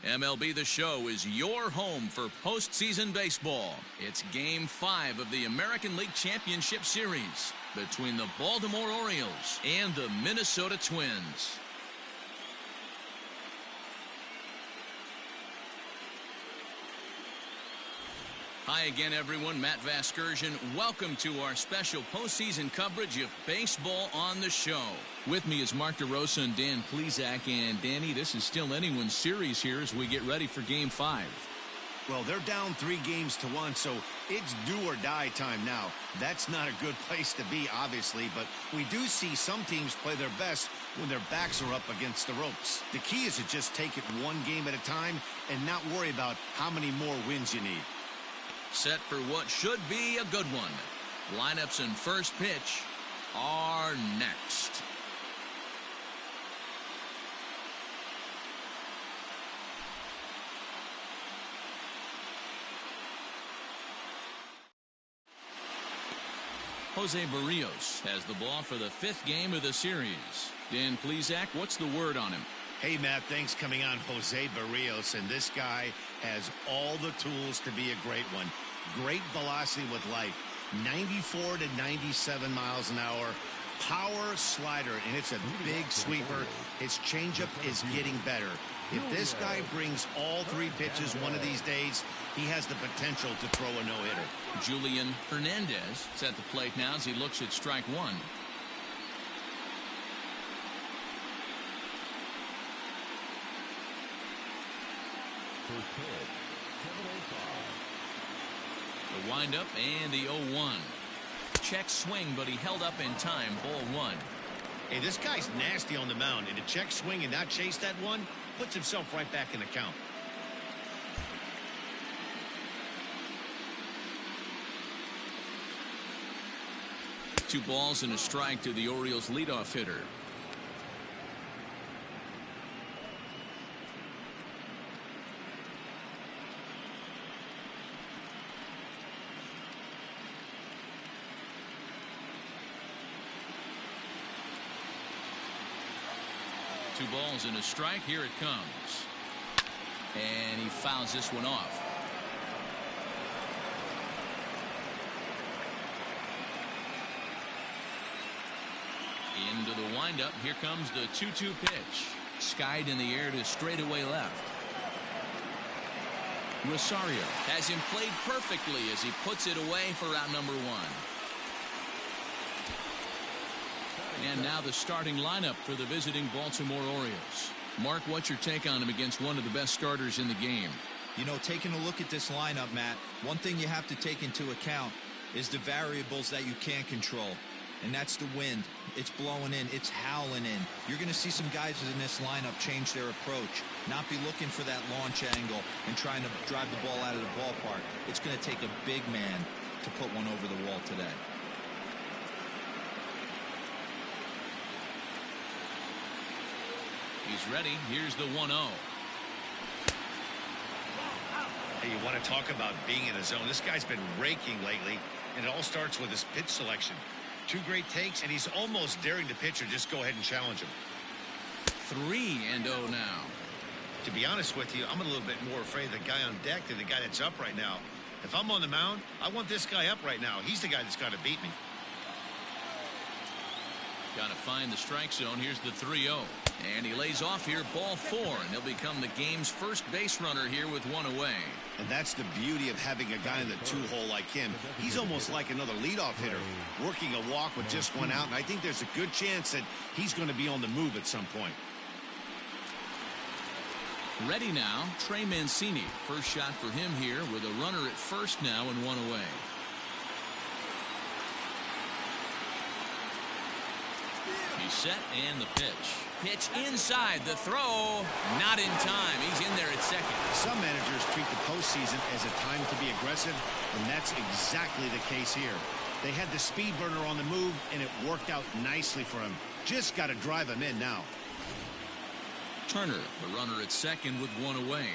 MLB The Show is your home for postseason baseball. It's Game 5 of the American League Championship Series between the Baltimore Orioles and the Minnesota Twins. Hi again, everyone. Matt Vasgersian. Welcome to our special postseason coverage of Baseball on the Show. With me is Mark DeRosa and Dan Plesac. And Danny, this is still anyone's series here as we get ready for Game 5. Well, they're down 3-1, so it's do or die time now. That's not a good place to be, obviously, but we do see some teams play their best when their backs are up against the ropes. The key is to just take it one game at a time and not worry about how many more wins you need. Set for what should be a good one. Lineups and first pitch are next. Jose Barrios has the ball for the 5th game of the series. Dan Plesac, what's the word on him? Hey, Matt, thanks coming on Jose Barrios, and this guy has all the tools to be a great one. Great velocity with life, 94 to 97 miles an hour, power slider, and it's a big sweeper. His changeup is getting better. If this guy brings all 3 pitches one of these days, he has the potential to throw a no-hitter. Julian Hernandez is at the plate now as he looks at strike one. The windup and the 0-1. Check swing, but he held up in time. Ball 1. Hey, this guy's nasty on the mound, and to check swing and not chase that one puts himself right back in the count. Two balls and a strike to the Orioles leadoff hitter. Two balls and a strike. Here it comes. And he fouls this one off. Into the windup. Here comes the 2-2 pitch. Skied in the air to straightaway left. Rosario has him played perfectly as he puts it away for out number 1. And now the starting lineup for the visiting Baltimore Orioles. Mark, what's your take on him against one of the best starters in the game? You know, taking a look at this lineup, Matt, one thing you have to take into account is the variables that you can't control. And that's the wind. It's blowing in. It's howling in. You're going to see some guys in this lineup change their approach, not be looking for that launch angle and trying to drive the ball out of the ballpark. It's going to take a big man to put one over the wall today. He's ready. Here's the 1-0. Hey, you want to talk about being in a zone? This guy's been raking lately, and it all starts with his pitch selection. 2 great takes, and he's almost daring the pitcher just go ahead and challenge him. 3-0 now. To be honest with you, I'm a little bit more afraid of the guy on deck than the guy that's up right now. If I'm on the mound, I want this guy up right now. He's the guy that's got to beat me. Got to find the strike zone. Here's the 3-0. And he lays off here, ball 4, and he'll become the game's first base runner here with 1 away. And that's the beauty of having a guy in the 2-hole like him. He's almost like another leadoff hitter, working a walk with just 1 out, and I think there's a good chance that he's going to be on the move at some point. Ready now, Trey Mancini. First shot for him here with a runner at first now and 1 away. He's set and the pitch. Pitch inside, the throw, not in time. He's in there at second. Some managers treat the postseason as a time to be aggressive, and that's exactly the case here. They had the speed burner on the move, and it worked out nicely for him. Just got to drive him in now. Turner, the runner at second with 1 away.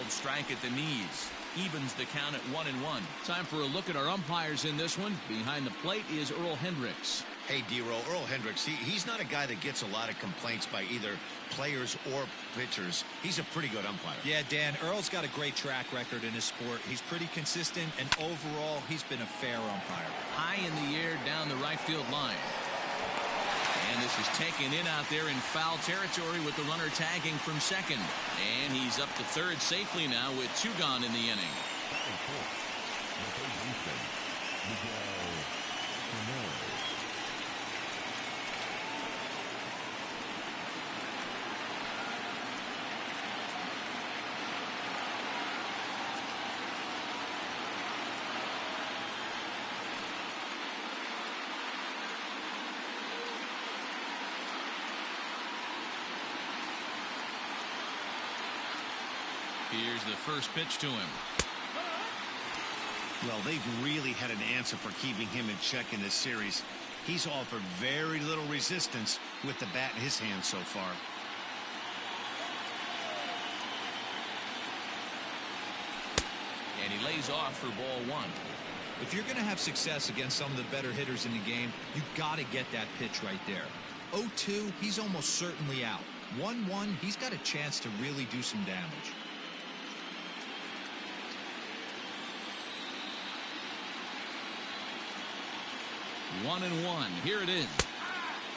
Strike at the knees. Evens the count at 1-1. Time for a look at our umpires in this one. Behind the plate is Earl Hendricks. Hey, D-Row, Earl Hendricks, he's not a guy that gets a lot of complaints by either players or pitchers. He's a pretty good umpire. Yeah, Dan, Earl's got a great track record in his sport. He's pretty consistent, and overall, he's been a fair umpire. High in the air down the right field line. And this is taken in out there in foul territory with the runner tagging from second. And he's up to third safely now with 2 gone in the inning. Here's the first pitch to him. Well, they've really had an answer for keeping him in check in this series. He's offered very little resistance with the bat in his hand so far. And he lays off for ball 1. If you're going to have success against some of the better hitters in the game, you got to get that pitch right there. 0-2, he's almost certainly out. 1-1, he's got a chance to really do some damage. 1-1. Here it is.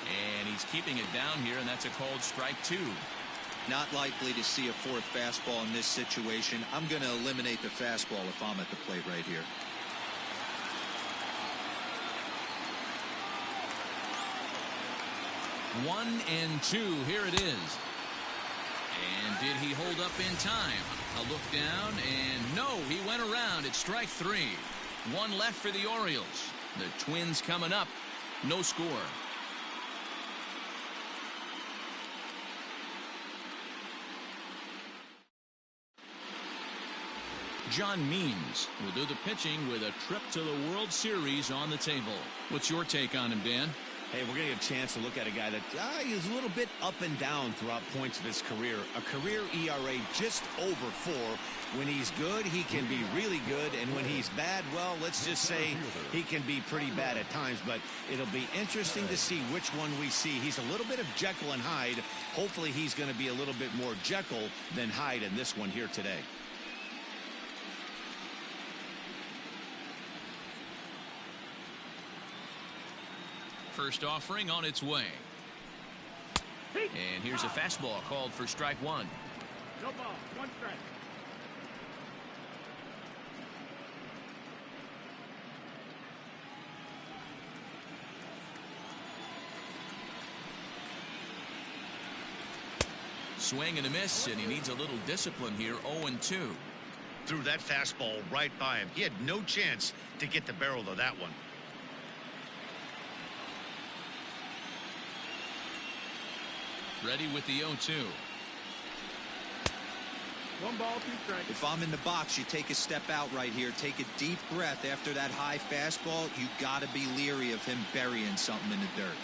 And he's keeping it down here, and that's a called strike 2. Not likely to see a 4th fastball in this situation. I'm going to eliminate the fastball if I'm at the plate right here. One and 2. Here it is. And did he hold up in time? A look down, and no, he went around. It's strike 3. 1 left for the Orioles. The Twins coming up. No score. John Means will do the pitching with a trip to the World Series on the table. What's your take on him, Dan? Hey, we're going to get a chance to look at a guy that is a little bit up and down throughout points of his career. A career ERA just over 4. When he's good, he can be really good. And when he's bad, well, let's just say he can be pretty bad at times. But it'll be interesting to see which one we see. He's a little bit of Jekyll and Hyde. Hopefully he's going to be a little bit more Jekyll than Hyde in this one here today. First offering on its way. And here's a fastball called for strike 1. No ball, 1 strike. Swing and a miss, and he needs a little discipline here. 0-2. Threw that fastball right by him. He had no chance to get the barrel of that one. Ready with the 0-2. 1 ball, 2 strikes. If I'm in the box, you take a step out right here. Take a deep breath after that high fastball. You got to be leery of him burying something in the dirt.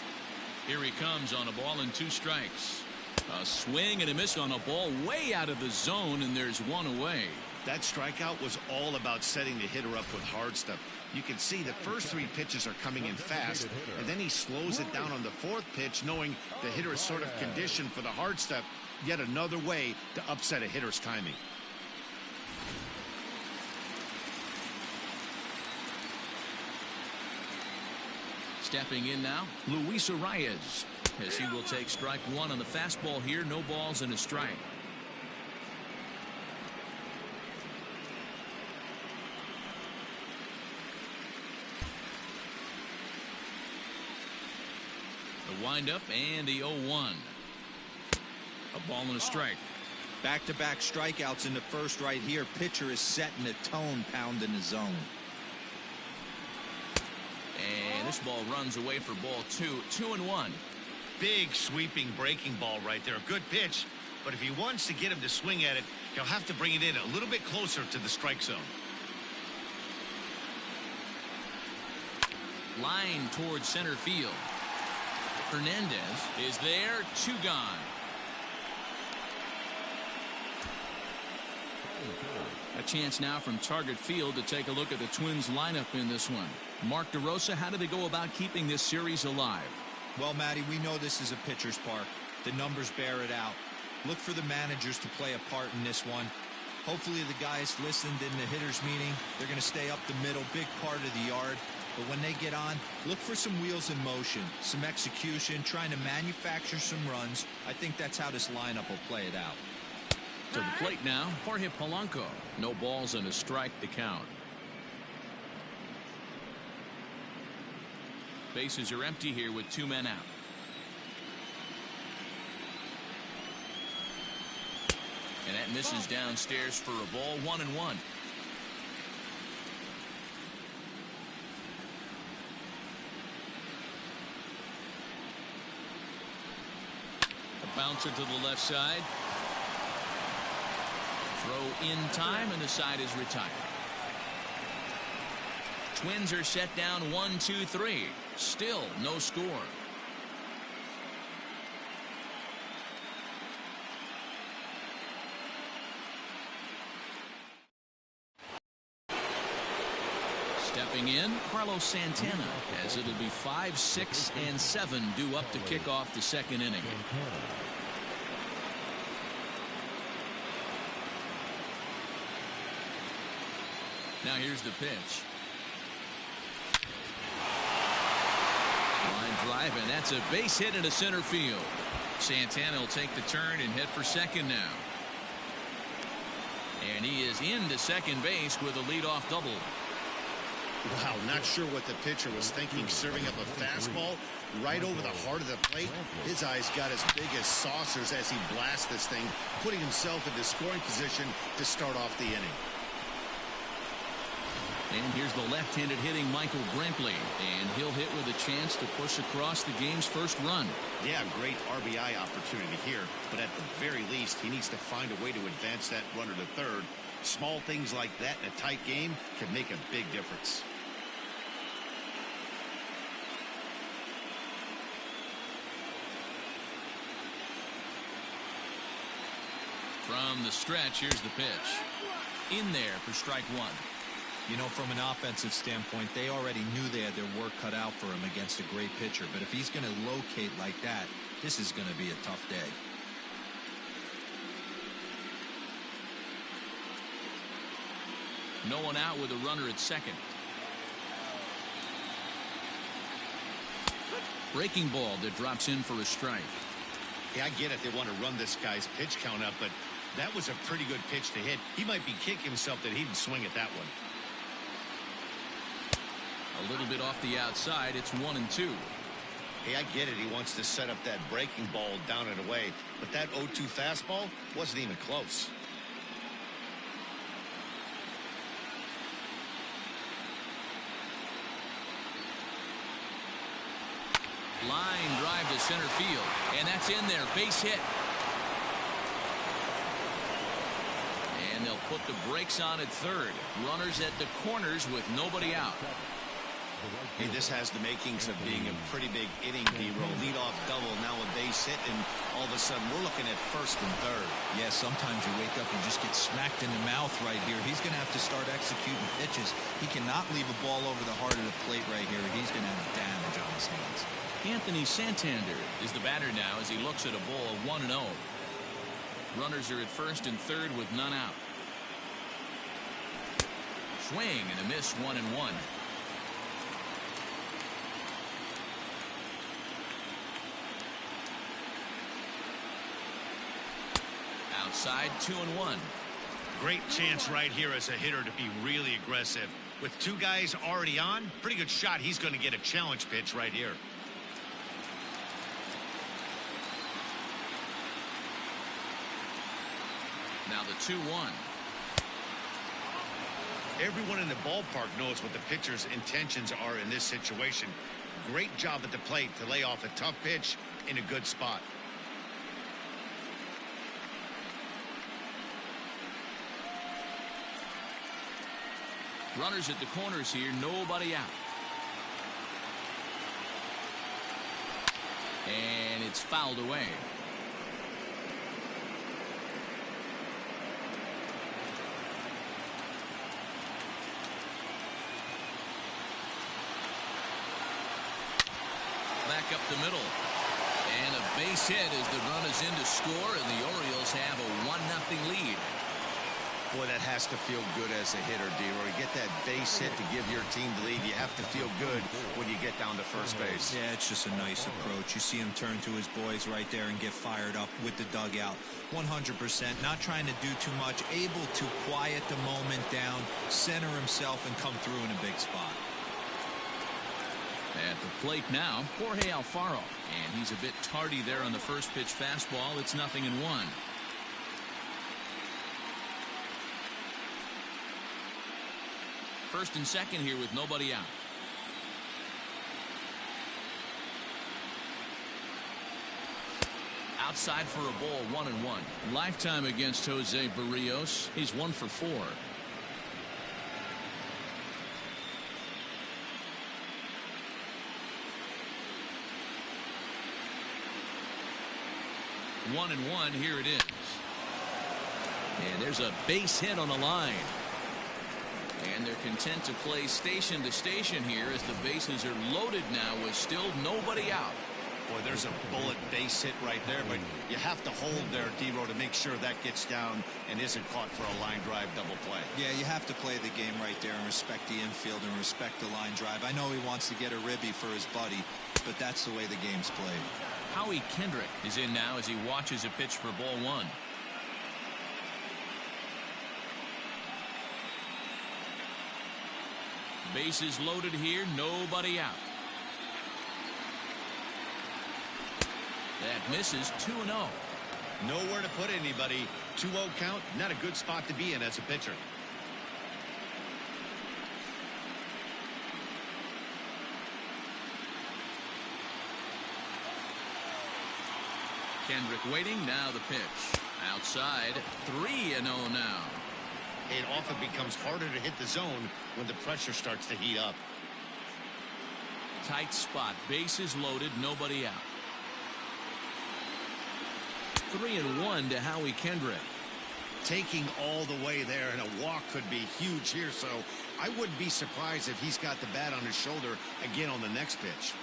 Here he comes on a ball and 2 strikes. A swing and a miss on a ball way out of the zone, and there's 1 away. That strikeout was all about setting the hitter up with hard stuff. You can see the first 3 pitches are coming in fast, and then he slows it down on the 4th pitch, knowing the hitter is sort of conditioned for the hard stuff. Yet another way to upset a hitter's timing. Stepping in now, Luis Arias, as he will take strike 1 on the fastball here. No balls and a strike. The windup and the 0-1. A ball and a strike. Back-to-back strikeouts in the first right here. Pitcher is setting the tone, pounding the zone. And this ball runs away for ball 2. 2-1. Big sweeping breaking ball right there. A good pitch, but if he wants to get him to swing at it, he'll have to bring it in a little bit closer to the strike zone. Line towards center field. Hernandez is there. 2 gone. A chance now from Target Field to take a look at the Twins lineup in this one. Mark DeRosa, how do they go about keeping this series alive? Well, Matty, we know this is a pitcher's park. The numbers bear it out. Look for the managers to play a part in this one. Hopefully the guys listened in the hitters meeting. They're going to stay up the middle, big part of the yard. But when they get on, look for some wheels in motion, some execution, trying to manufacture some runs. I think that's how this lineup will play it out. To the plate now, Jorge Polanco. No balls and a strike to count. Bases are empty here with 2 men out. And that misses downstairs for a ball. 1-1. A bouncer to the left side. Throw in time, and the side is retired. Twins are set down 1-2-3. Still no score. Stepping in, Carlos Santana, as it'll be 5, 6, and 7 due up to kick off the second inning. Now here's the pitch. Line drive, and that's a base hit into center field. Santana will take the turn and head for second now. And he is into second base with a leadoff double. Wow, not sure what the pitcher was thinking, serving up a fastball right over the heart of the plate. His eyes got as big as saucers as he blasts this thing, putting himself into scoring position to start off the inning. And here's the left-handed hitting Michael Brantley, and he'll hit with a chance to push across the game's first run. Yeah, great RBI opportunity here, but at the very least, he needs to find a way to advance that runner to third. Small things like that in a tight game can make a big difference. From the stretch, here's the pitch. In there for strike one. You know, from an offensive standpoint, they already knew they had their work cut out for him against a great pitcher. But if he's going to locate like that, this is going to be a tough day. No one out with a runner at second. Breaking ball that drops in for a strike. Yeah, I get it. They want to run this guy's pitch count up, but that was a pretty good pitch to hit. He might be kicking himself that he didn't swing at that one. A little bit off the outside. It's 1-2. Hey, I get it. He wants to set up that breaking ball down and away, but that 0-2 fastball wasn't even close. Line drive to center field, and that's in there. Base hit. And they'll put the brakes on at third. Runners at the corners with nobody out. Hey, this has the makings of being a pretty big inning, B-roll. Leadoff double, now a base hit, and all of a sudden we're looking at first and third. Yeah, sometimes you wake up and just get smacked in the mouth right here. He's going to have to start executing pitches. He cannot leave a ball over the heart of the plate right here. He's going to have damage on his hands. Anthony Santander is the batter now as he looks at a ball of 1-0. Runners are at first and third with none out. Swing and a miss. 1-1. Outside, 2-1. Great chance right here as a hitter to be really aggressive. With two guys already on, pretty good shot. He's going to get a challenge pitch right here. Now the 2-1. Everyone in the ballpark knows what the pitcher's intentions are in this situation. Great job at the plate to lay off a tough pitch in a good spot. Runners at the corners here, nobody out. And it's fouled away. back up the middle. And a base hit as the run is in to score, and the Orioles have a 1-0 lead. Boy, that has to feel good as a hitter, D-Roy. You get that base hit to give your team the lead. You have to feel good when you get down to first base. Yeah, it's just a nice approach. You see him turn to his boys right there and get fired up with the dugout. 100%, not trying to do too much, able to quiet the moment down, center himself, and come through in a big spot. At the plate now, Jorge Alfaro. And he's a bit tardy there on the first pitch fastball. It's 0-1. First and second here with nobody out. Outside for a ball, 1-1. Lifetime against Jose Barrios. He's 1 for 4. One and one, here it is. And there's a base hit on the line. And they're content to play station to station here as the bases are loaded now with still nobody out. Boy, there's a bullet base hit right there, but you have to hold there, D-Roy, to make sure that gets down and isn't caught for a line drive double play. Yeah, you have to play the game right there and respect the infield and respect the line drive. I know he wants to get a ribby for his buddy, but that's the way the game's played. Howie Kendrick is in now as he watches a pitch for ball 1. Bases loaded here, nobody out. That misses. 2-0. Nowhere to put anybody. 2-0 count, not a good spot to be in as a pitcher. Kendrick waiting. Now the pitch. Outside. 3-0 now. It often becomes harder to hit the zone when the pressure starts to heat up. Tight spot. Bases loaded. Nobody out. 3-1 to Howie Kendrick. Taking all the way there, and a walk could be huge here, so I wouldn't be surprised if he's got the bat on his shoulder again on the next pitch.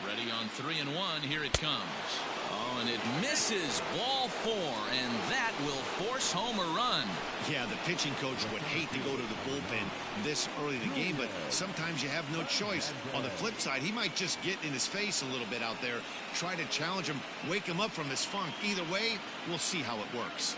Ready on 3-1. Here it comes. Oh, and it misses. Ball 4, and that will force home a run. Yeah, the pitching coach would hate to go to the bullpen this early in the game, but sometimes you have no choice. On the flip side, he might just get in his face a little bit out there, try to challenge him, wake him up from his funk. Either way, we'll see how it works.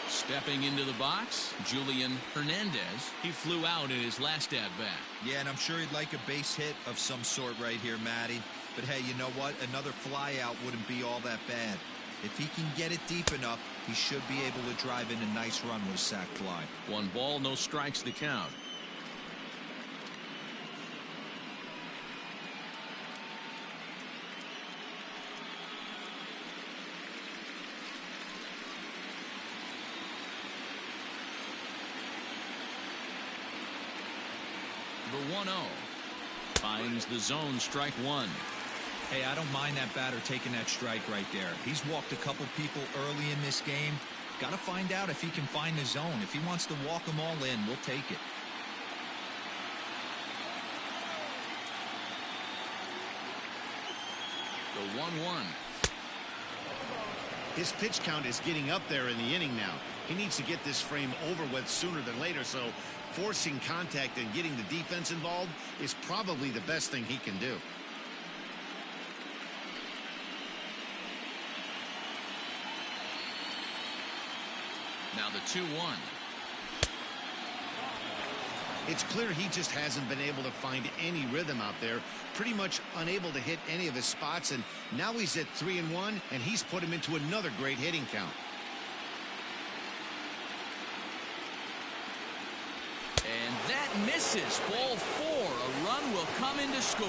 Stepping into the box, Julian Hernandez. He flew out in his last at-bat. Yeah, and I'm sure he'd like a base hit of some sort right here, Matty. But hey, you know what? Another fly out wouldn't be all that bad. If he can get it deep enough, he should be able to drive in a nice run with a sac fly. 1 ball, no strikes to count. The 1-0 finds the zone, strike 1. Hey, I don't mind that batter taking that strike right there. He's walked a couple people early in this game. Got to find out if he can find the zone. If he wants to walk them all in, we'll take it. The 1-1. His pitch count is getting up there in the inning now. He needs to get this frame over with sooner than later, so forcing contact and getting the defense involved is probably the best thing he can do. Now the 2-1. It's clear he just hasn't been able to find any rhythm out there. Pretty much unable to hit any of his spots, and now he's at 3-1, and he's put him into another great hitting count. And that misses. Ball 4. A run will come in to score.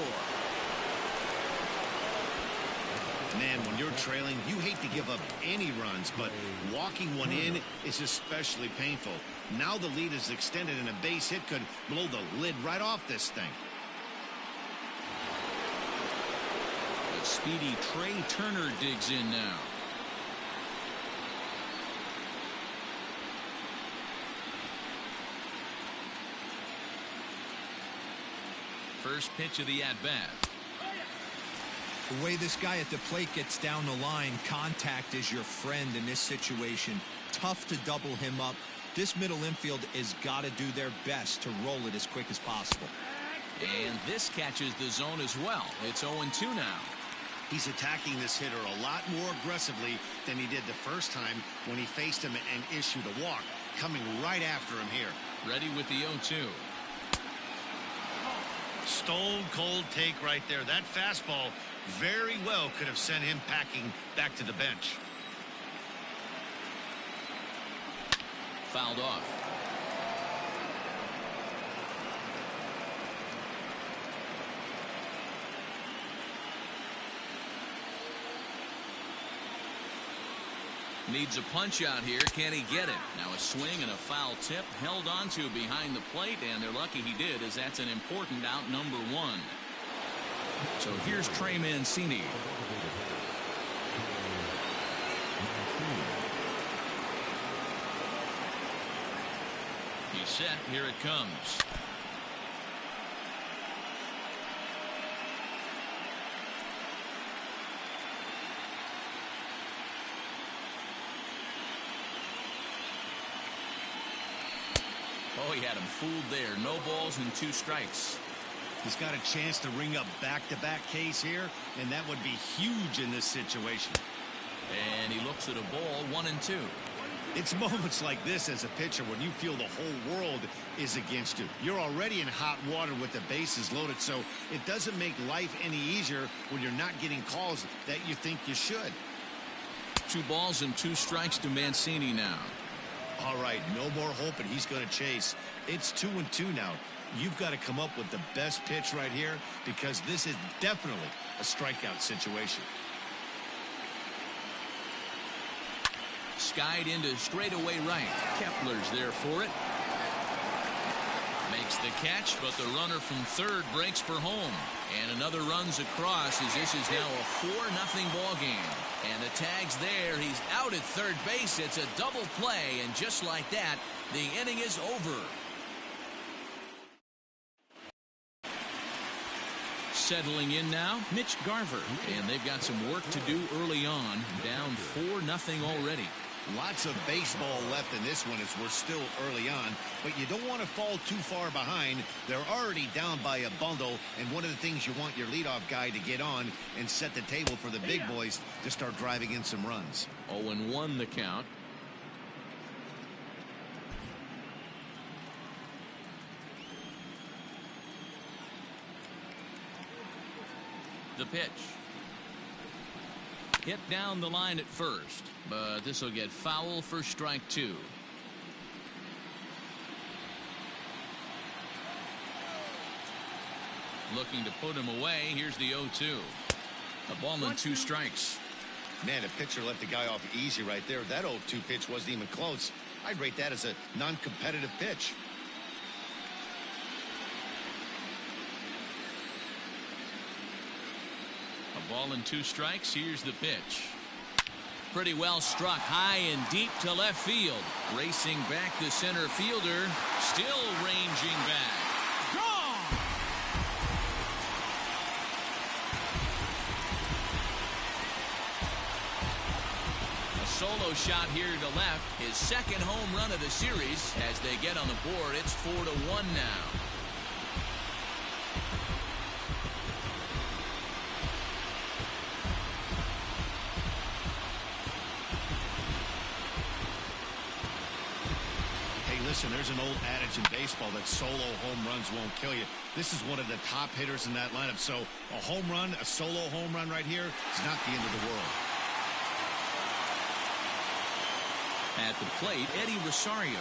Man, when you're trailing, you hate to give up any runs, but walking one in is especially painful. Now the lead is extended, and a base hit could blow the lid right off this thing. The speedy Trey Turner digs in now. First pitch of the at-bat. The way this guy at the plate gets down the line, contact is your friend in this situation. Tough to double him up. This middle infield has got to do their best to roll it as quick as possible. And this catches the zone as well. It's 0-2 now. He's attacking this hitter a lot more aggressively than he did the first time when he faced him and issued a walk. Coming right after him here. Ready with the 0-2. Stone cold take right there. That fastball very well could have sent him packing back to the bench. Fouled off. Needs a punch out here. Can he get it? Now a swing and a foul tip held onto behind the plate, and they're lucky he did, as that's an important out, number 1. So here's Trey Mancini. He's set. Here it comes. Oh, he had him fooled there. No balls and 2 strikes. He's got a chance to ring up back-to-back Ks here, and that would be huge in this situation. And he looks at a ball, 1-2. It's moments like this as a pitcher when you feel the whole world is against you. You're already in hot water with the bases loaded, so it doesn't make life any easier when you're not getting calls that you think you should. 2 balls and 2 strikes to Mancini now. All right, no more hoping he's going to chase. It's 2-2 now. You've got to come up with the best pitch right here, because this is definitely a strikeout situation. Skied into straightaway right. Kepler's there for it. Makes the catch, but the runner from third breaks for home. And another runs across, as this is now a 4-0 ball game. And the tag's there. He's out at third base. It's a double play, and just like that, the inning is over. Settling in now, Mitch Garver. And they've got some work to do early on. Down 4-0 already. Lots of baseball left in this one as we're still early on, but you don't want to fall too far behind. They're already down by a bundle, and one of the things you want your leadoff guy to get on and set the table for the big boys to start driving in some runs. 0-1 the count. The pitch. Hit down the line at first, but this will get foul for strike 2. Looking to put him away. Here's the 0-2. A ball and 2 strikes. Man, a pitcher let the guy off easy right there. That 0-2 pitch wasn't even close. I'd rate that as a non-competitive pitch. A ball and 2 strikes. Here's the pitch. Pretty well struck high and deep to left field. Racing back the center fielder. Still ranging back. Gone! A solo shot here to left. His second home run of the series. As they get on the board, it's 4-1 now. Listen, there's an old adage in baseball that solo home runs won't kill you. This is one of the top hitters in that lineup. So a home run, a solo home run right here is not the end of the world. At the plate, Eddie Rosario.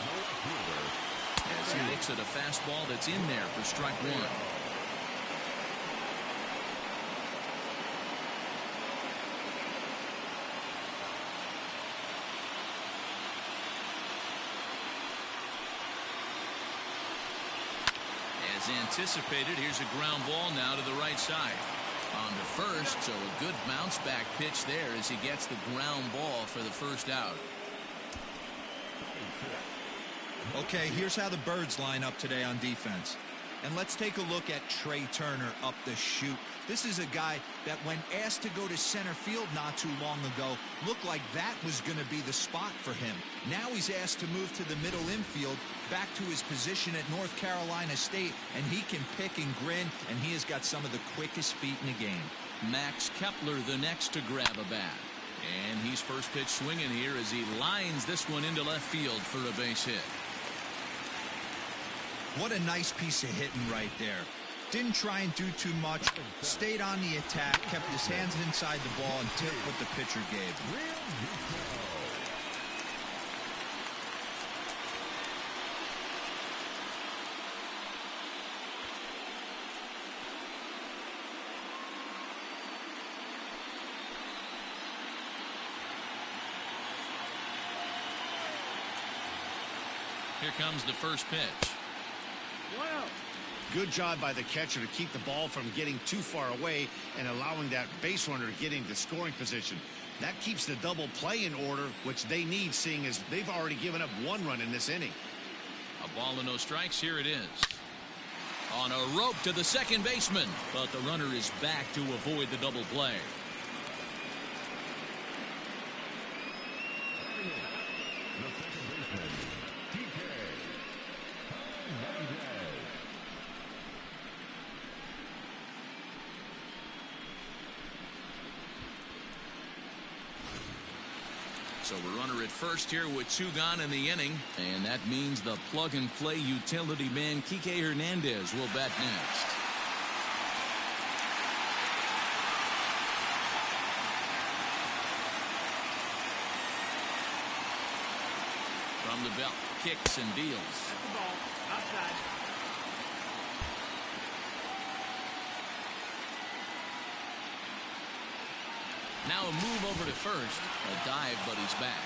As he looks at a fastball that's in there for strike 1. As anticipated, here's a ground ball now to the right side. On to first, so a good bounce back pitch there as he gets the ground ball for the first out. Okay, here's how the Birds line up today on defense. And let's take a look at Trey Turner up the chute. This is a guy that when asked to go to center field not too long ago, looked like that was going to be the spot for him. Now he's asked to move to the middle infield, back to his position at North Carolina State, and he can pick and grin, and he has got some of the quickest feet in the game. Max Kepler the next to grab a bat. And he's first pitch swinging here as he lines this one into left field for a base hit. What a nice piece of hitting right there. Didn't try and do too much. Stayed on the attack, kept his hands inside the ball, and tipped what the pitcher gave. Here comes the first pitch. Good job by the catcher to keep the ball from getting too far away and allowing that base runner to get into scoring position. That keeps the double play in order, which they need, seeing as they've already given up 1 run in this inning. A ball and no strikes. Here it is. On a rope to the second baseman, but the runner is back to avoid the double play. So a runner at first here with 2 gone in the inning, and that means the plug-and-play utility man Kike Hernandez will bat next. From the belt, kicks and deals. That's the ball. Outside. Now a move over to first. A dive, but he's back.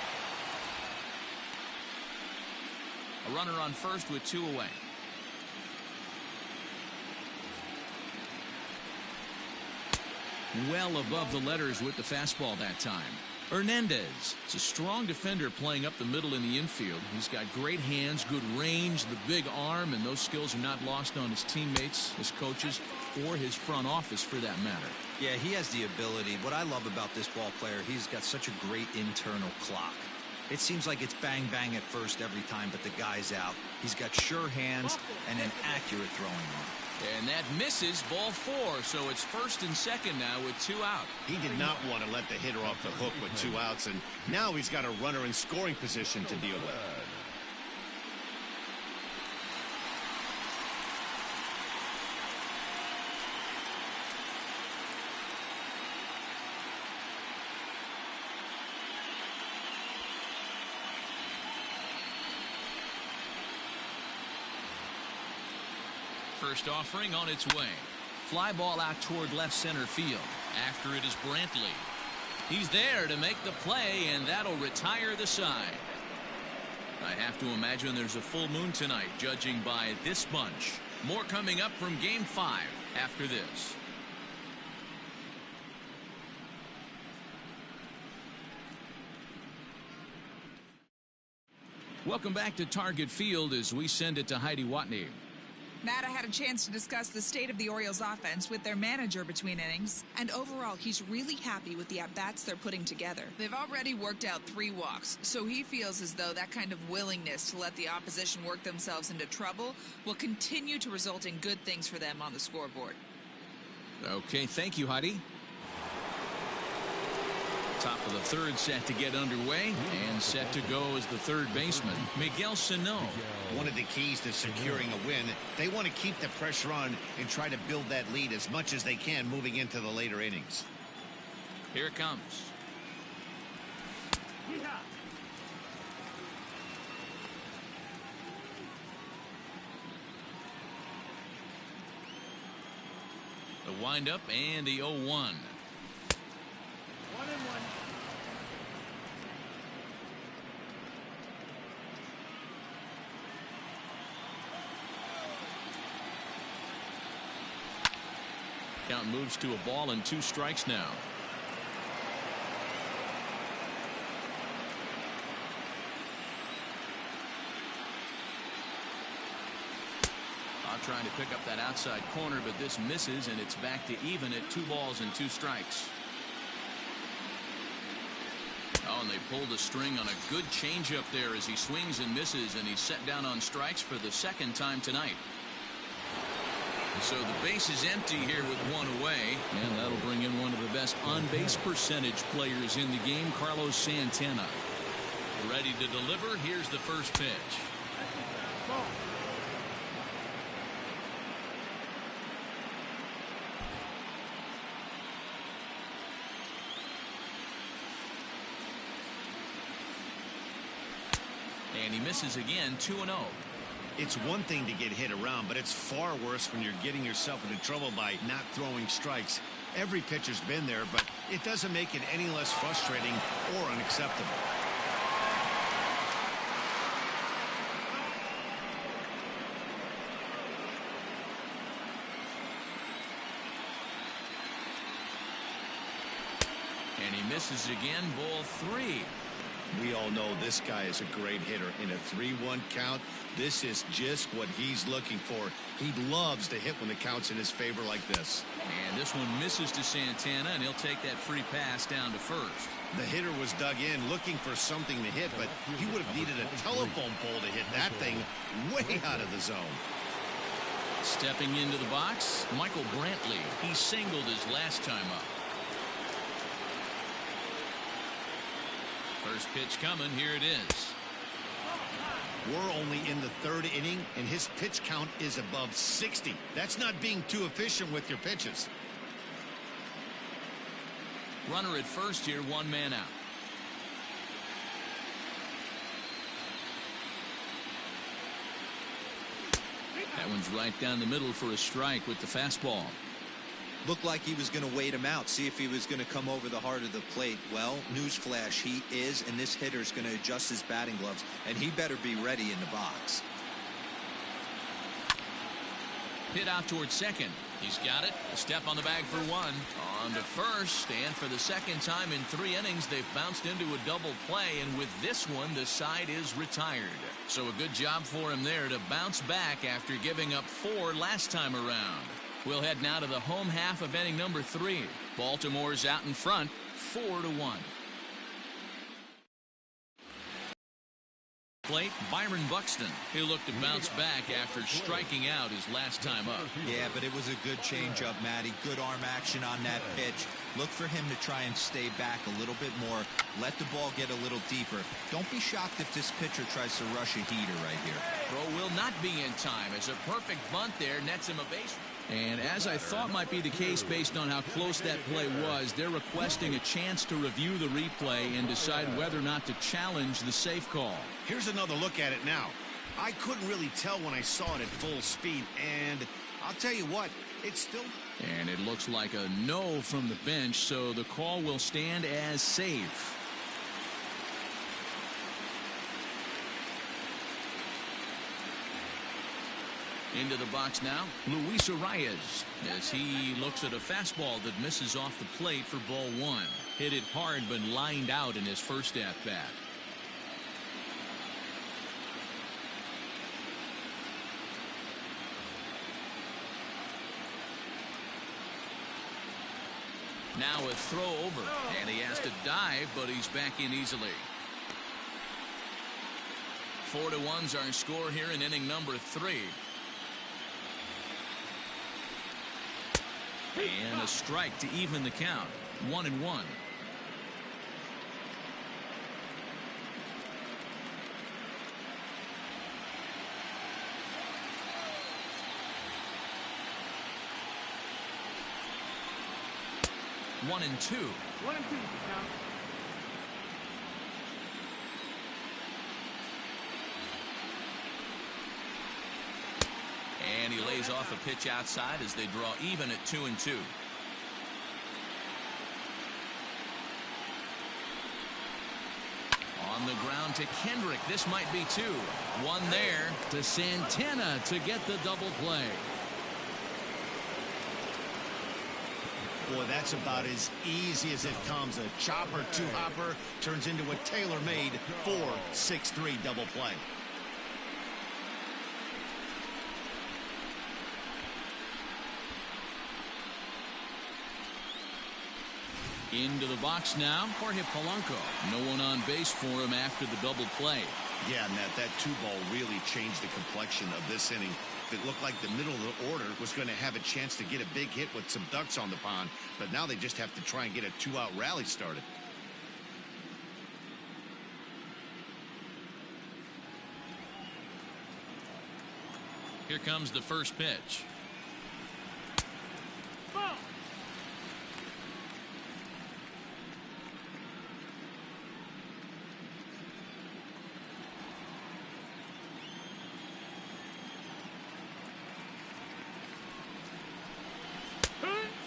A runner on first with 2 away. Well above the letters with the fastball that time. Hernandez is a strong defender playing up the middle in the infield. He's got great hands, good range, the big arm, and those skills are not lost on his teammates, his coaches, or his front office for that matter. Yeah, he has the ability. What I love about this ball player, he's got such a great internal clock. It seems like it's bang bang at first every time, but the guy's out. He's got sure hands and an accurate throwing arm. And that misses, ball 4, so it's first and second now with 2 out. He did not want to let the hitter off the hook with 2 outs, and now he's got a runner in scoring position to deal with. First offering on its way. Fly ball out toward left center field. After it is Brantley. He's there to make the play, and that'll retire the side. I have to imagine there's a full moon tonight, judging by this bunch. More coming up from Game 5 after this. Welcome back to Target Field as we send it to Heidi Watney. Matt, I had a chance to discuss the state of the Orioles offense with their manager between innings, and overall he's really happy with the at-bats they're putting together. They've already worked out 3 walks, so he feels as though that kind of willingness to let the opposition work themselves into trouble will continue to result in good things for them on the scoreboard. Okay, thank you, Heidi. Top of the 3rd set to get underway, and set to go as the 3rd baseman, Miguel Sano. One of the keys to securing a win, they want to keep the pressure on and try to build that lead as much as they can moving into the later innings. Here it comes. Yeehaw. The windup and the 0-1. 1-1. Count moves to a ball and 2 strikes now. Now trying to pick up that outside corner, but this misses, and it's back to even at 2 balls and 2 strikes. Oh, and they pulled a string on a good changeup there as he swings and misses, and he's set down on strikes for the 2nd time tonight. So the base is empty here with 1 away, and that'll bring in one of the best on-base percentage players in the game, Carlos Santana. Ready to deliver. Here's the first pitch. And he misses again, 2-0. It's one thing to get hit around, but it's far worse when you're getting yourself into trouble by not throwing strikes. Every pitcher's been there, but it doesn't make it any less frustrating or unacceptable. And he misses again, ball 3. We all know this guy is a great hitter. In a 3-1 count, this is just what he's looking for. He loves to hit when the count's in his favor like this. And this one misses to Santana, and he'll take that free pass down to first. The hitter was dug in looking for something to hit, but he would have needed a telephone pole to hit that thing way out of the zone. Stepping into the box, Michael Brantley. He singled his last time up. First pitch coming. Here it is. We're only in the 3rd inning, and his pitch count is above 60. That's not being too efficient with your pitches. Runner at first here, 1 man out. That one's right down the middle for a strike with the fastball. Looked like he was going to wait him out, see if he was going to come over the heart of the plate. Well, newsflash, he is, and this hitter's going to adjust his batting gloves, and he better be ready in the box. Hit out towards second. He's got it. A step on the bag for 1. On to first, and for the 2nd time in 3 innings, they've bounced into a double play, and with this one, the side is retired. So a good job for him there to bounce back after giving up 4 last time around. We'll head now to the home half of inning number 3. Baltimore's out in front, 4-1. Plate, Byron Buxton. He looked to bounce back after striking out his last time up. Yeah, but it was a good changeup, Matty. Good arm action on that pitch. Look for him to try and stay back a little bit more. Let the ball get a little deeper. Don't be shocked if this pitcher tries to rush a heater right here. Throw will not be in time as a perfect bunt there nets him a base. And as I thought might be the case based on how close that play was, they're requesting a chance to review the replay and decide whether or not to challenge the safe call. Here's another look at it now. I couldn't really tell when I saw it at full speed, and I'll tell you what, it's still... And it looks like a no from the bench, so the call will stand as safe. Into the box now, Luis Arias, as he looks at a fastball that misses off the plate for ball 1. Hit it hard but lined out in his first at-bat. Now a throw over, and he has to dive, but he's back in easily. 4-1's our score here in inning number 3. And a strike to even the count. 1-1. One and two. 1 and 2 count. And he lays off a pitch outside as they draw even at 2-2. On the ground to Kendrick. This might be 2. One there to Santana to get the double play. Boy, that's about as easy as it comes. A chopper two-hopper turns into a tailor-made 4-6-3 double play. Into the box now, Jorge Polanco. No one on base for him after the double play. Yeah, Matt, that 2-ball really changed the complexion of this inning. It looked like the middle of the order was going to have a chance to get a big hit with some ducks on the pond, but now they just have to try and get a 2-out rally started. Here comes the first pitch.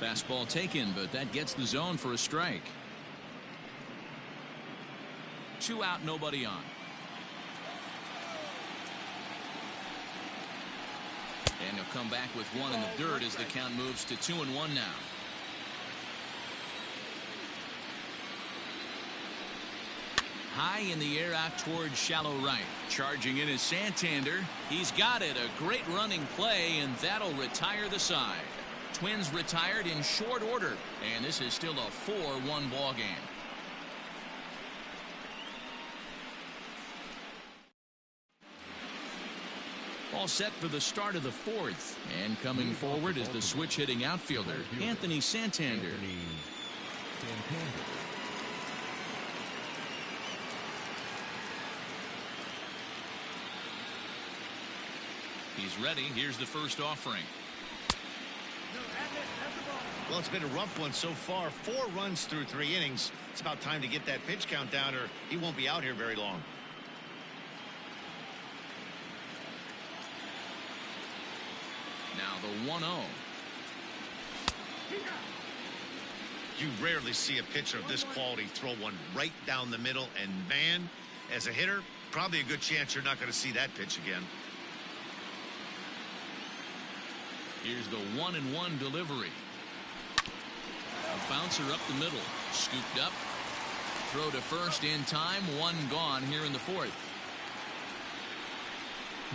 Fastball taken, but that gets the zone for a strike. 2 out, nobody on. And he'll come back with 1 in the dirt as the count moves to 2-1 now. High in the air out towards shallow right. Charging in is Santander. He's got it. A great running play, and that'll retire the side. Twins retired in short order, and this is still a 4-1 ball game. All set for the start of the 4th, and coming forward is the switch hitting outfielder, Anthony Santander. He's ready. Here's the first offering. Well, it's been a rough one so far. 4 runs through 3 innings. It's about time to get that pitch count down, or he won't be out here very long. Now the 1-0. You rarely see a pitcher of this quality throw one right down the middle, and man, as a hitter, probably a good chance you're not going to see that pitch again. Here's the 1-1 delivery. A bouncer up the middle. Scooped up. Throw to first in time. 1 gone here in the 4th.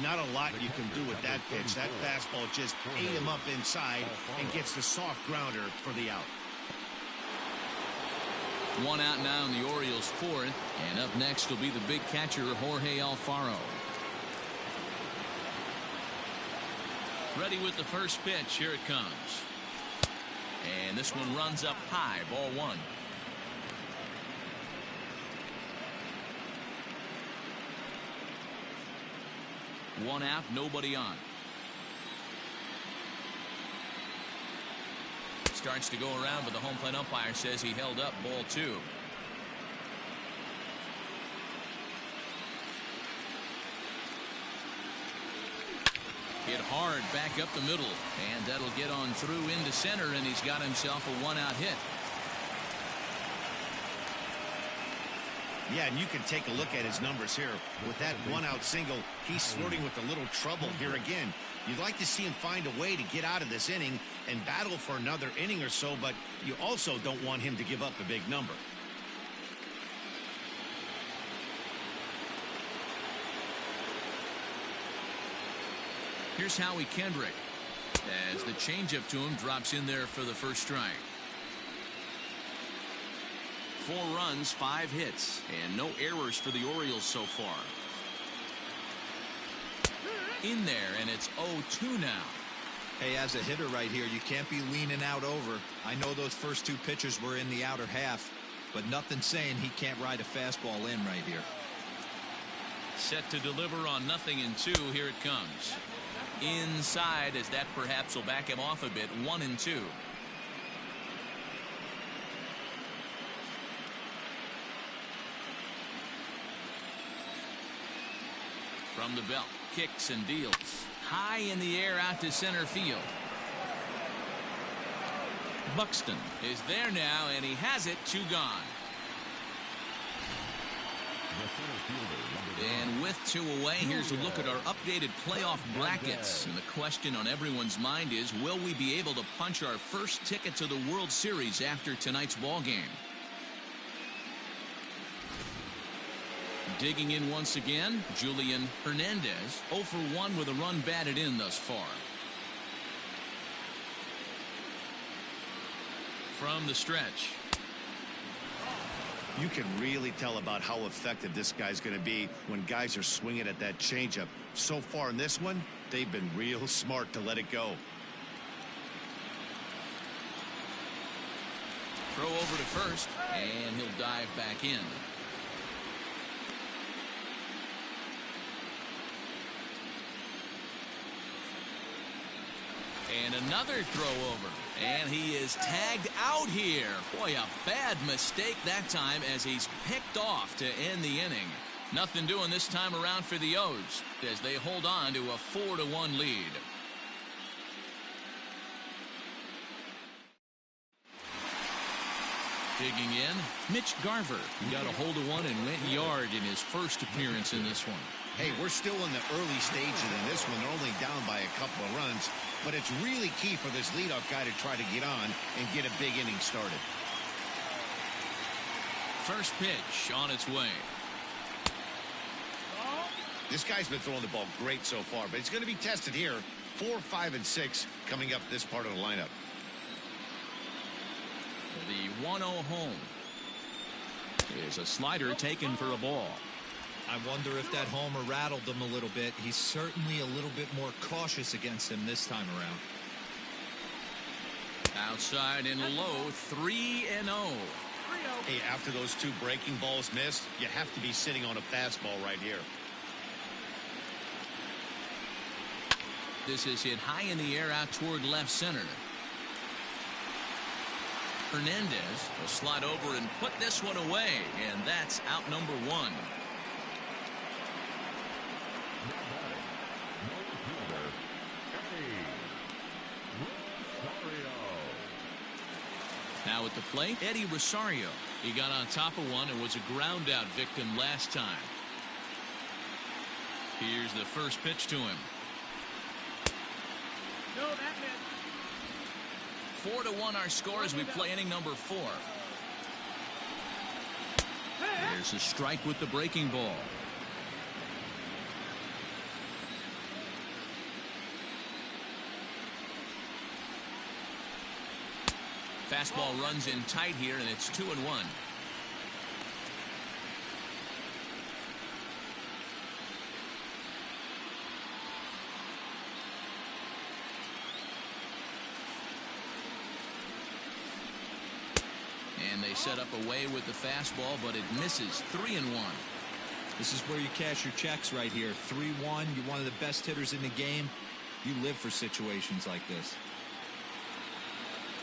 Not a lot you can do with that pitch. That fastball just ate him up inside and gets the soft grounder for the out. 1 out now in the Orioles' 4th. And up next will be the big catcher, Jorge Alfaro. Ready with the first pitch. Here it comes. And this one runs up high. Ball 1. One out, nobody on. Starts to go around, but the home plate umpire says he held up. Ball 2. Hit hard back up the middle, and that'll get on through into center, and he's got himself a 1-out hit. Yeah, and you can take a look at his numbers here. With that 1-out single, he's flirting with a little trouble here again. You'd like to see him find a way to get out of this inning and battle for another inning or so, but you also don't want him to give up a big number. Here's Howie Kendrick as the changeup to him drops in there for the first strike. 4 runs, 5 hits, and no errors for the Orioles so far. In there, and it's 0-2 now. Hey, as a hitter right here, you can't be leaning out over. I know those first 2 pitches were in the outer half, but nothing saying he can't ride a fastball in right here. Set to deliver on 0-2. Here it comes. Inside, as that perhaps will back him off a bit. 1-2. From the belt, kicks and deals. High in the air out to center field. Buxton is there now, and he has it. 2 gone. And with 2 away, here's a look at our updated playoff brackets. And the question on everyone's mind is, will we be able to punch our first ticket to the World Series after tonight's ball game? Digging in once again, Julian Hernandez, 0 for 1 with a run batted in thus far. From the stretch. You can really tell about how effective this guy's going to be when guys are swinging at that changeup. So far in this one, they've been real smart to let it go. Throw over to first, and he'll dive back in. And another throw over. And he is tagged out here. Boy, a bad mistake that time as he's picked off to end the inning. Nothing doing this time around for the O's as they hold on to a 4-1 lead. Digging in, Mitch Garver. He got a hold of one and went yard in his first appearance in this one. Hey, we're still in the early stages in this one. They're only down by a couple of runs, but it's really key for this leadoff guy to try to get on and get a big inning started. First pitch on its way. This guy's been throwing the ball great so far, but he's going to be tested here. 4, 5, and 6 coming up this part of the lineup. The 1-0 home. Is a slider taken for a ball. I wonder if that homer rattled him a little bit. He's certainly a little bit more cautious against him this time around. Outside and low, 3-0. Hey, after those 2 breaking balls missed, you have to be sitting on a fastball right here. This is hit high in the air out toward left center. Hernandez will slide over and put this one away, and that's out number 1. Now at the plate, Eddie Rosario. He got on top of one and was a ground out victim last time. Here's the first pitch to him. No, that missed. 4-1 our score as we play inning number 4. There's a strike with the breaking ball. Fastball runs in tight here, and it's 2-1. And they set up away with the fastball, but it misses. 3-1. This is where you cash your checks right here. 3-1. You're one of the best hitters in the game. You live for situations like this.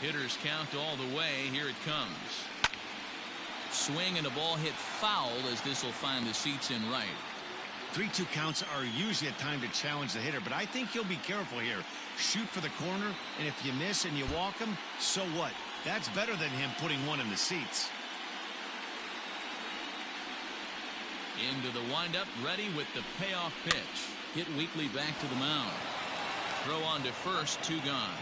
Hitters count all the way. Here it comes. Swing and a ball hit foul as this will find the seats in right. 3-2 counts are usually a time to challenge the hitter, but I think he'll be careful here. Shoot for the corner, and if you miss and you walk him, so what? That's better than him putting one in the seats. Into the windup, ready with the payoff pitch. Hit weakly back to the mound. Throw on to first, 2 gone.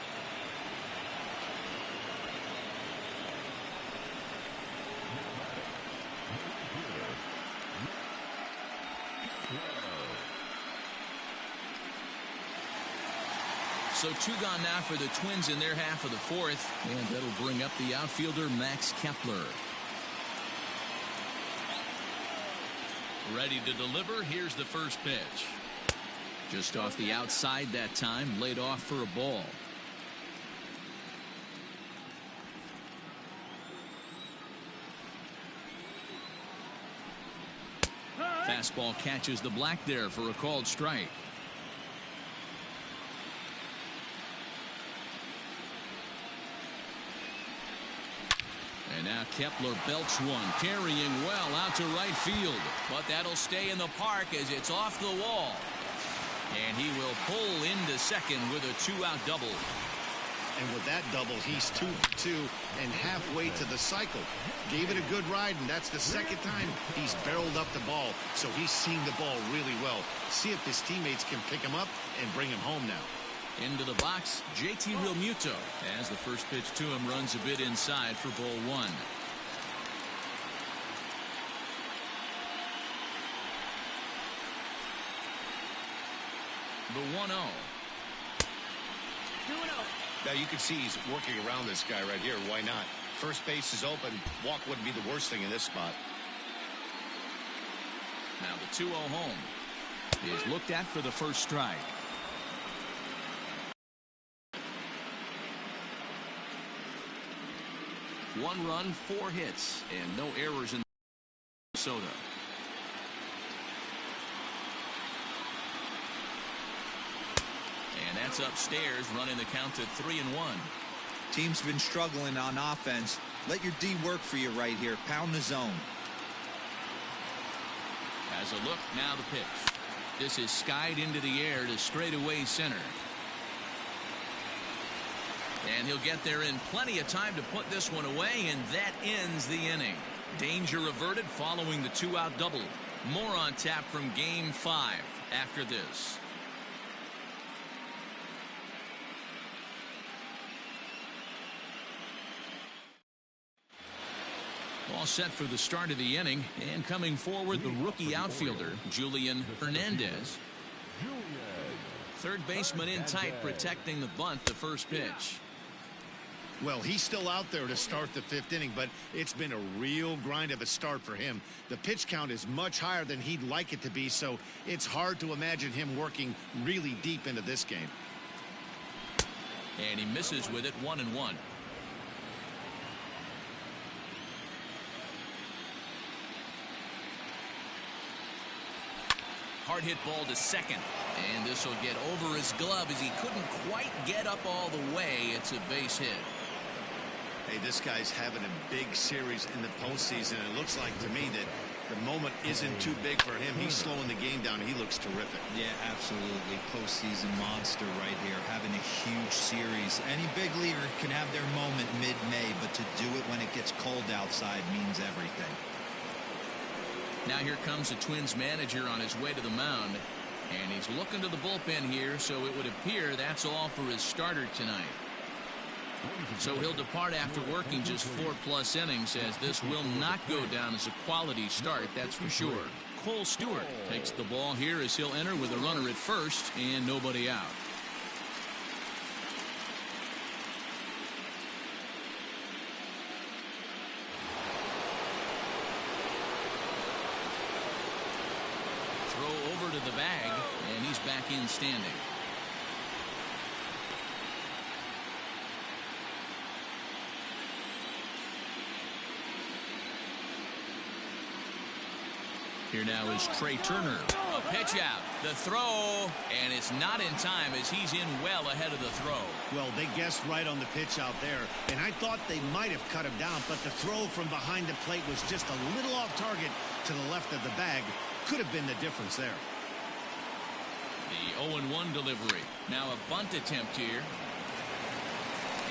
So 2 gone now for the Twins in their half of the 4th, and that'll bring up the outfielder Max Kepler. Ready to deliver. Here's the first pitch. Just off the outside that time, laid off for a ball. Fastball catches the black there for a called strike. And now Kepler belts one, carrying well out to right field. But that'll stay in the park as it's off the wall. And he will pull into second with a 2-out double. And with that double, he's 2 for 2 and halfway to the cycle. Gave it a good ride, and that's the second time he's barreled up the ball. So he's seeing the ball really well. See if his teammates can pick him up and bring him home now. Into the box, JT Realmuto, as the first pitch to him runs a bit inside for ball 1. The 1-0. 2-0. Now you can see he's working around this guy right here. Why not? First base is open. Walk wouldn't be the worst thing in this spot. Now the 2-0 home is looked at for the first strike. One run, 4 hits, and no errors in Minnesota. And that's upstairs, running the count to 3-1. Team's been struggling on offense. Let your D work for you right here. Pound the zone. As a look, now the pitch. This is skied into the air to straightaway center. And he'll get there in plenty of time to put this one away, and that ends the inning. Danger averted following the 2-out double. More on tap from Game 5 after this. All set for the start of the inning, and coming forward, the rookie outfielder, Julian Hernandez. Third baseman in tight, protecting the bunt, the first pitch. Well, he's still out there to start the 5th inning, but it's been a real grind of a start for him. The pitch count is much higher than he'd like it to be, so it's hard to imagine him working really deep into this game. And he misses with it, 1-1. Hard hit ball to second, and this will get over his glove as he couldn't quite get up all the way. It's a base hit. Hey, this guy's having a big series in the postseason. It looks like to me that the moment isn't too big for him. He's slowing the game down. He looks terrific. Yeah, absolutely. Postseason monster right here, having a huge series. Any big leaguer can have their moment mid-May, but to do it when it gets cold outside means everything. Now here comes the Twins manager on his way to the mound, and he's looking to the bullpen here, so it would appear that's all for his starter tonight. So he'll depart after working just 4+ innings, as this will not go down as a quality start, that's for sure. Cole Stewart takes the ball here as he'll enter with a runner at first and nobody out. Throw over to the bag, and he's back in standing. Here now is Trey Turner. A pitch out. The throw, and it's not in time as he's in well ahead of the throw. Well, they guessed right on the pitch out there, and I thought they might have cut him down, but the throw from behind the plate was just a little off target to the left of the bag. Could have been the difference there. The 0-1 delivery. Now a bunt attempt here.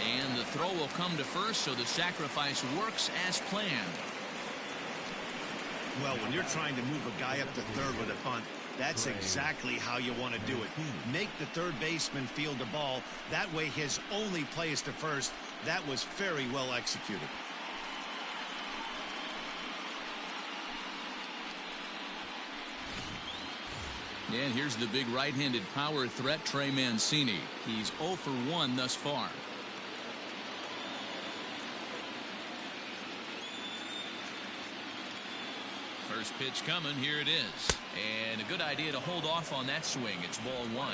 And the throw will come to first, so the sacrifice works as planned. Well, when you're trying to move a guy up to third with a bunt, that's exactly how you want to do it. Make the third baseman field the ball. That way his only play is to first. That was very well executed. And here's the big right-handed power threat, Trey Mancini. He's 0 for 1 thus far. First pitch coming. Here it is. And a good idea to hold off on that swing. It's ball 1.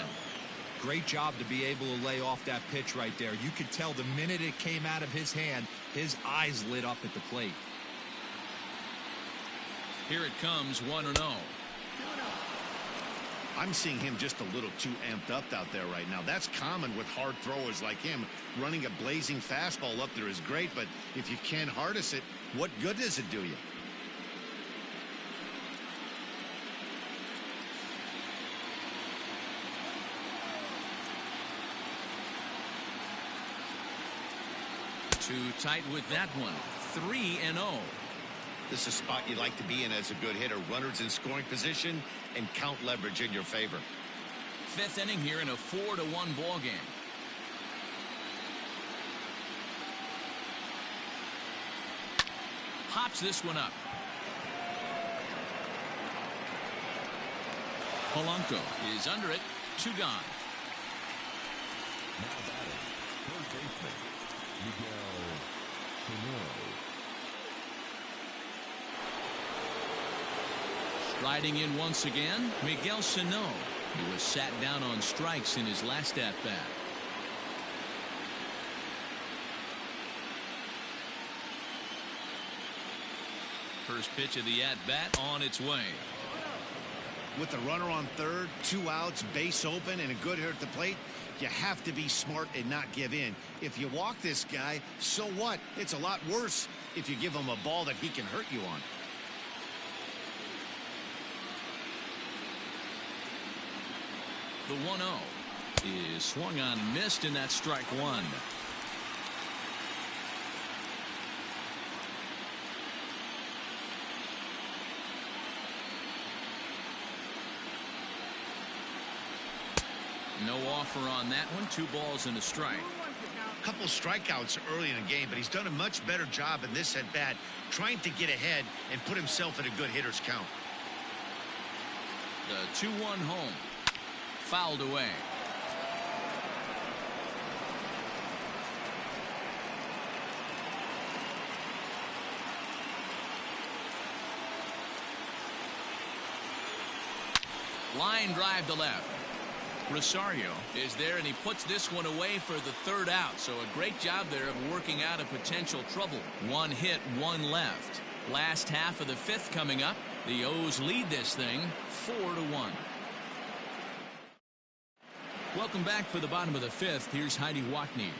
Great job to be able to lay off that pitch right there. You could tell the minute it came out of his hand, his eyes lit up at the plate. Here it comes, 1-0. I'm seeing him just a little too amped up out there right now. That's common with hard throwers like him. Running a blazing fastball up there is great, but if you can't harness it, what good does it do you? Too tight with that one. 3-0. This is a spot you like to be in as a good hitter. Runners in scoring position and count leverage in your favor. 5th inning here in a 4-1 ball game. Hops this one up. Polanco is under it. 2 gone. Striding in once again, Miguel Sano. He was sat down on strikes in his last at-bat. First pitch of the at-bat on its way. With the runner on third, 2 outs, base open, and a good hitter at the plate, you have to be smart and not give in. If you walk this guy, so what? It's a lot worse if you give him a ball that he can hurt you on. The 1-0 is swung on and missed, and that's strike one. No offer on that one. 2 balls and a strike. A couple strikeouts early in the game, but he's done a much better job in this at bat trying to get ahead and put himself in a good hitter's count. The 2-1 home. Fouled away. Line drive to left. Rosario is there, and he puts this one away for the 3rd out. So a great job there of working out a potential trouble. 1 hit, 1 left. Last half of the 5th coming up. The O's lead this thing 4-1. Welcome back for the bottom of the 5th. Here's Heidi Wackney.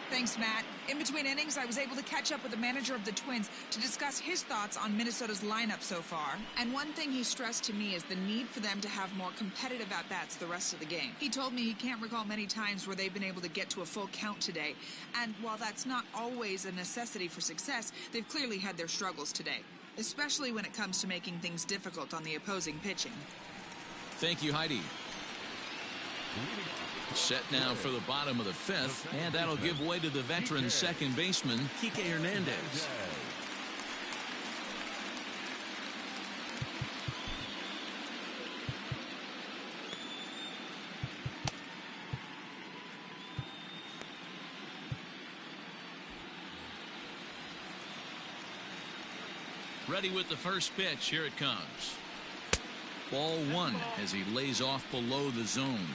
Thanks, Matt. In between innings, I was able to catch up with the manager of the Twins to discuss his thoughts on Minnesota's lineup so far. And one thing he stressed to me is the need for them to have more competitive at-bats the rest of the game. He told me he can't recall many times where they've been able to get to a full count today. And while that's not always a necessity for success, they've clearly had their struggles today, especially when it comes to making things difficult on the opposing pitching. Thank you, Heidi. Set now for the bottom of the 5th, and that'll give way to the veteran second baseman, Kike Hernandez. Ready with the first pitch. Here it comes. Ball 1 as he lays off below the zone.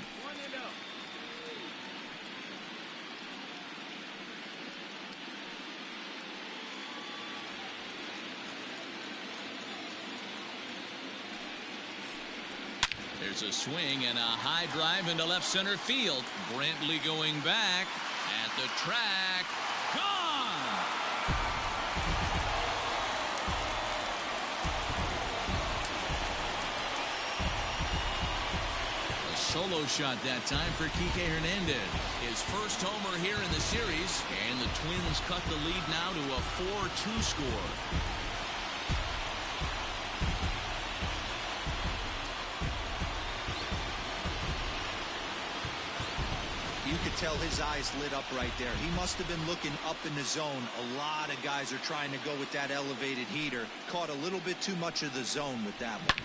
There's a swing and a high drive into left center field. Brantley going back at the track. Gone! A solo shot that time for Kike Hernandez. His first homer here in the series, and the Twins cut the lead now to a 4-2 score. You could tell his eyes lit up right there. He must have been looking up in the zone. A lot of guys are trying to go with that elevated heater. Caught a little bit too much of the zone with that one.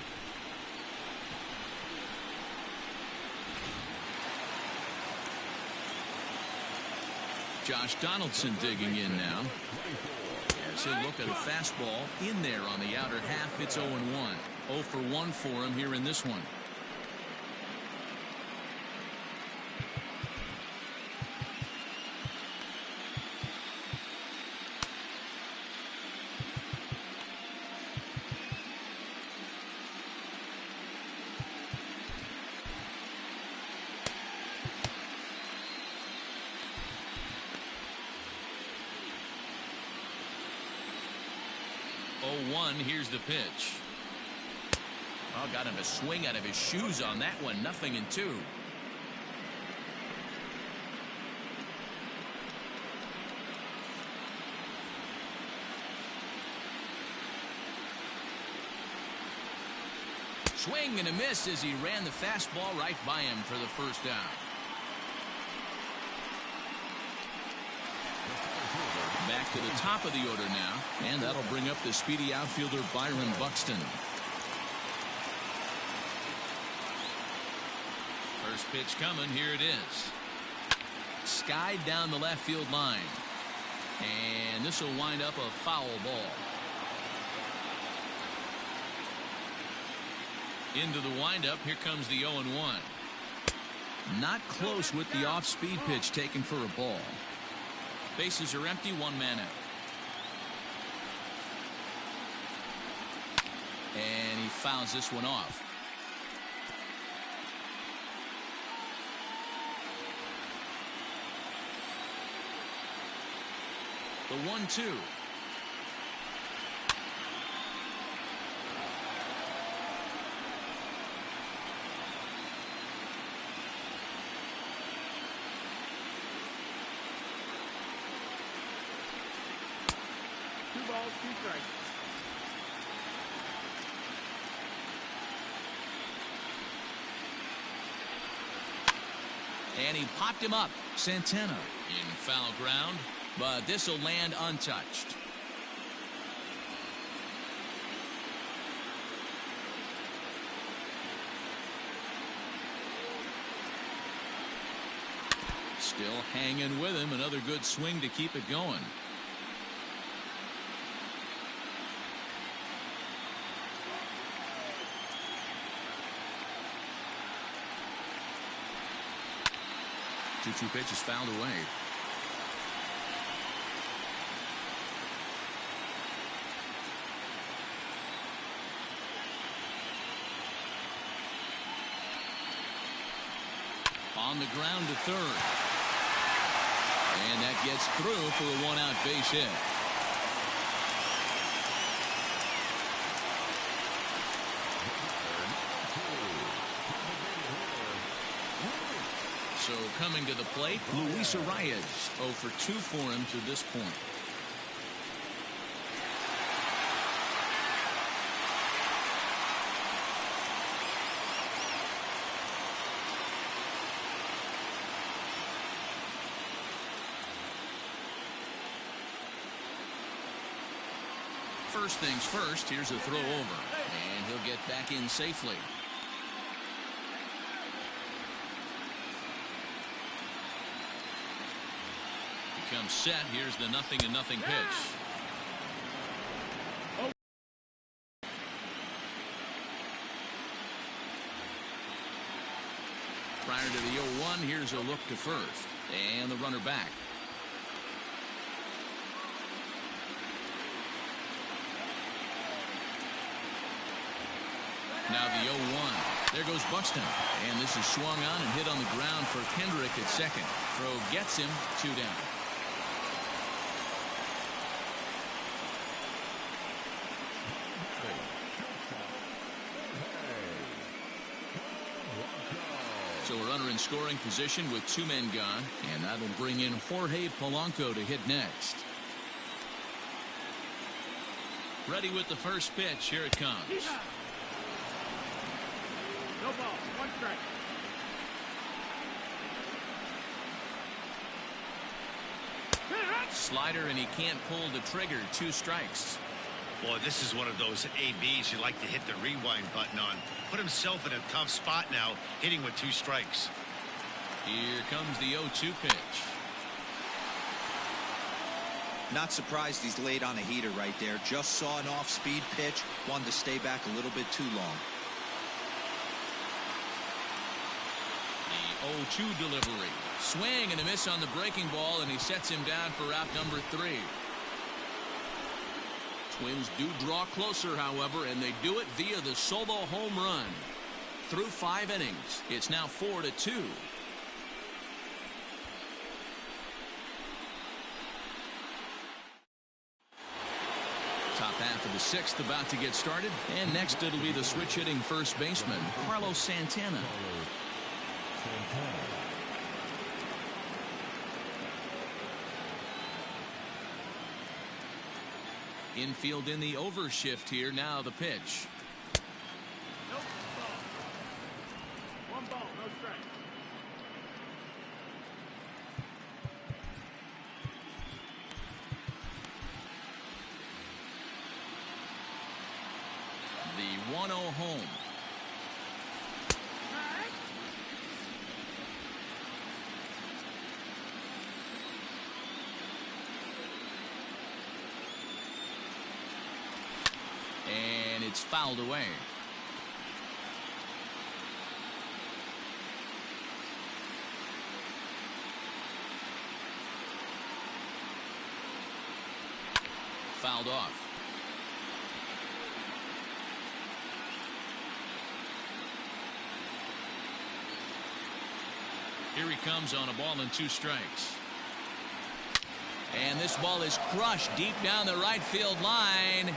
Josh Donaldson digging in now. As he'll look at a fastball in there on the outer half. It's 0-1. 0 for 1 for him here in this one. Here's the pitch. Oh, got him a swing out of his shoes on that one. 0-2. Swing and a miss as he ran the fastball right by him for the first out. Back to the top of the order now, and that'll bring up the speedy outfielder Byron Buxton. First pitch coming. Here it is. Skied down the left field line. And this will wind up a foul ball. Into the windup. Here comes the 0-1. Not close with the off-speed pitch taken for a ball. Bases are empty, one man out. And he fouls this one off. The 1-2. Two balls, two strikes. And he popped him up. Santana in foul ground, but this will land untouched. Still hanging with him. Another good swing to keep it going. Two pitches fouled away. On the ground to third. And that gets through for a one-out base hit. So coming to the plate, Luis Arias. 0 for 2 for him to this point. First things first, here's a throw over. And he'll get back in safely. Comes set. Here's the 0-0 pitch. Prior to the 0-1, here's a look to first. And the runner back. Now the 0-1. There goes Buxton. And this is swung on and hit on the ground for Kendrick at second. Throw gets him 2 down. So a runner in scoring position with 2 men gone, and that'll bring in Jorge Polanco to hit next. Ready with the first pitch. Here it comes. No ball, 1 strike. Slider, and he can't pull the trigger. 2 strikes. Boy, this is one of those ABs you like to hit the rewind button on. Put himself in a tough spot now, hitting with 2 strikes. Here comes the 0-2 pitch. Not surprised he's laid on a heater right there. Just saw an off-speed pitch. Wanted to stay back a little bit too long. The 0-2 delivery. Swing and a miss on the breaking ball, and he sets him down for out number 3. Twins do draw closer, however, and they do it via the solo home run. Through 5 innings, it's now 4-2. Top half of the 6th about to get started, and next it'll be the switch-hitting first baseman, Carlos Santana. Infield in the overshift here. Now the pitch. Nope, ball. 1 ball, no strike. The 1-0 home. It's fouled away. Fouled off. Here he comes on a ball and 2 strikes. And this ball is crushed deep down the right field line.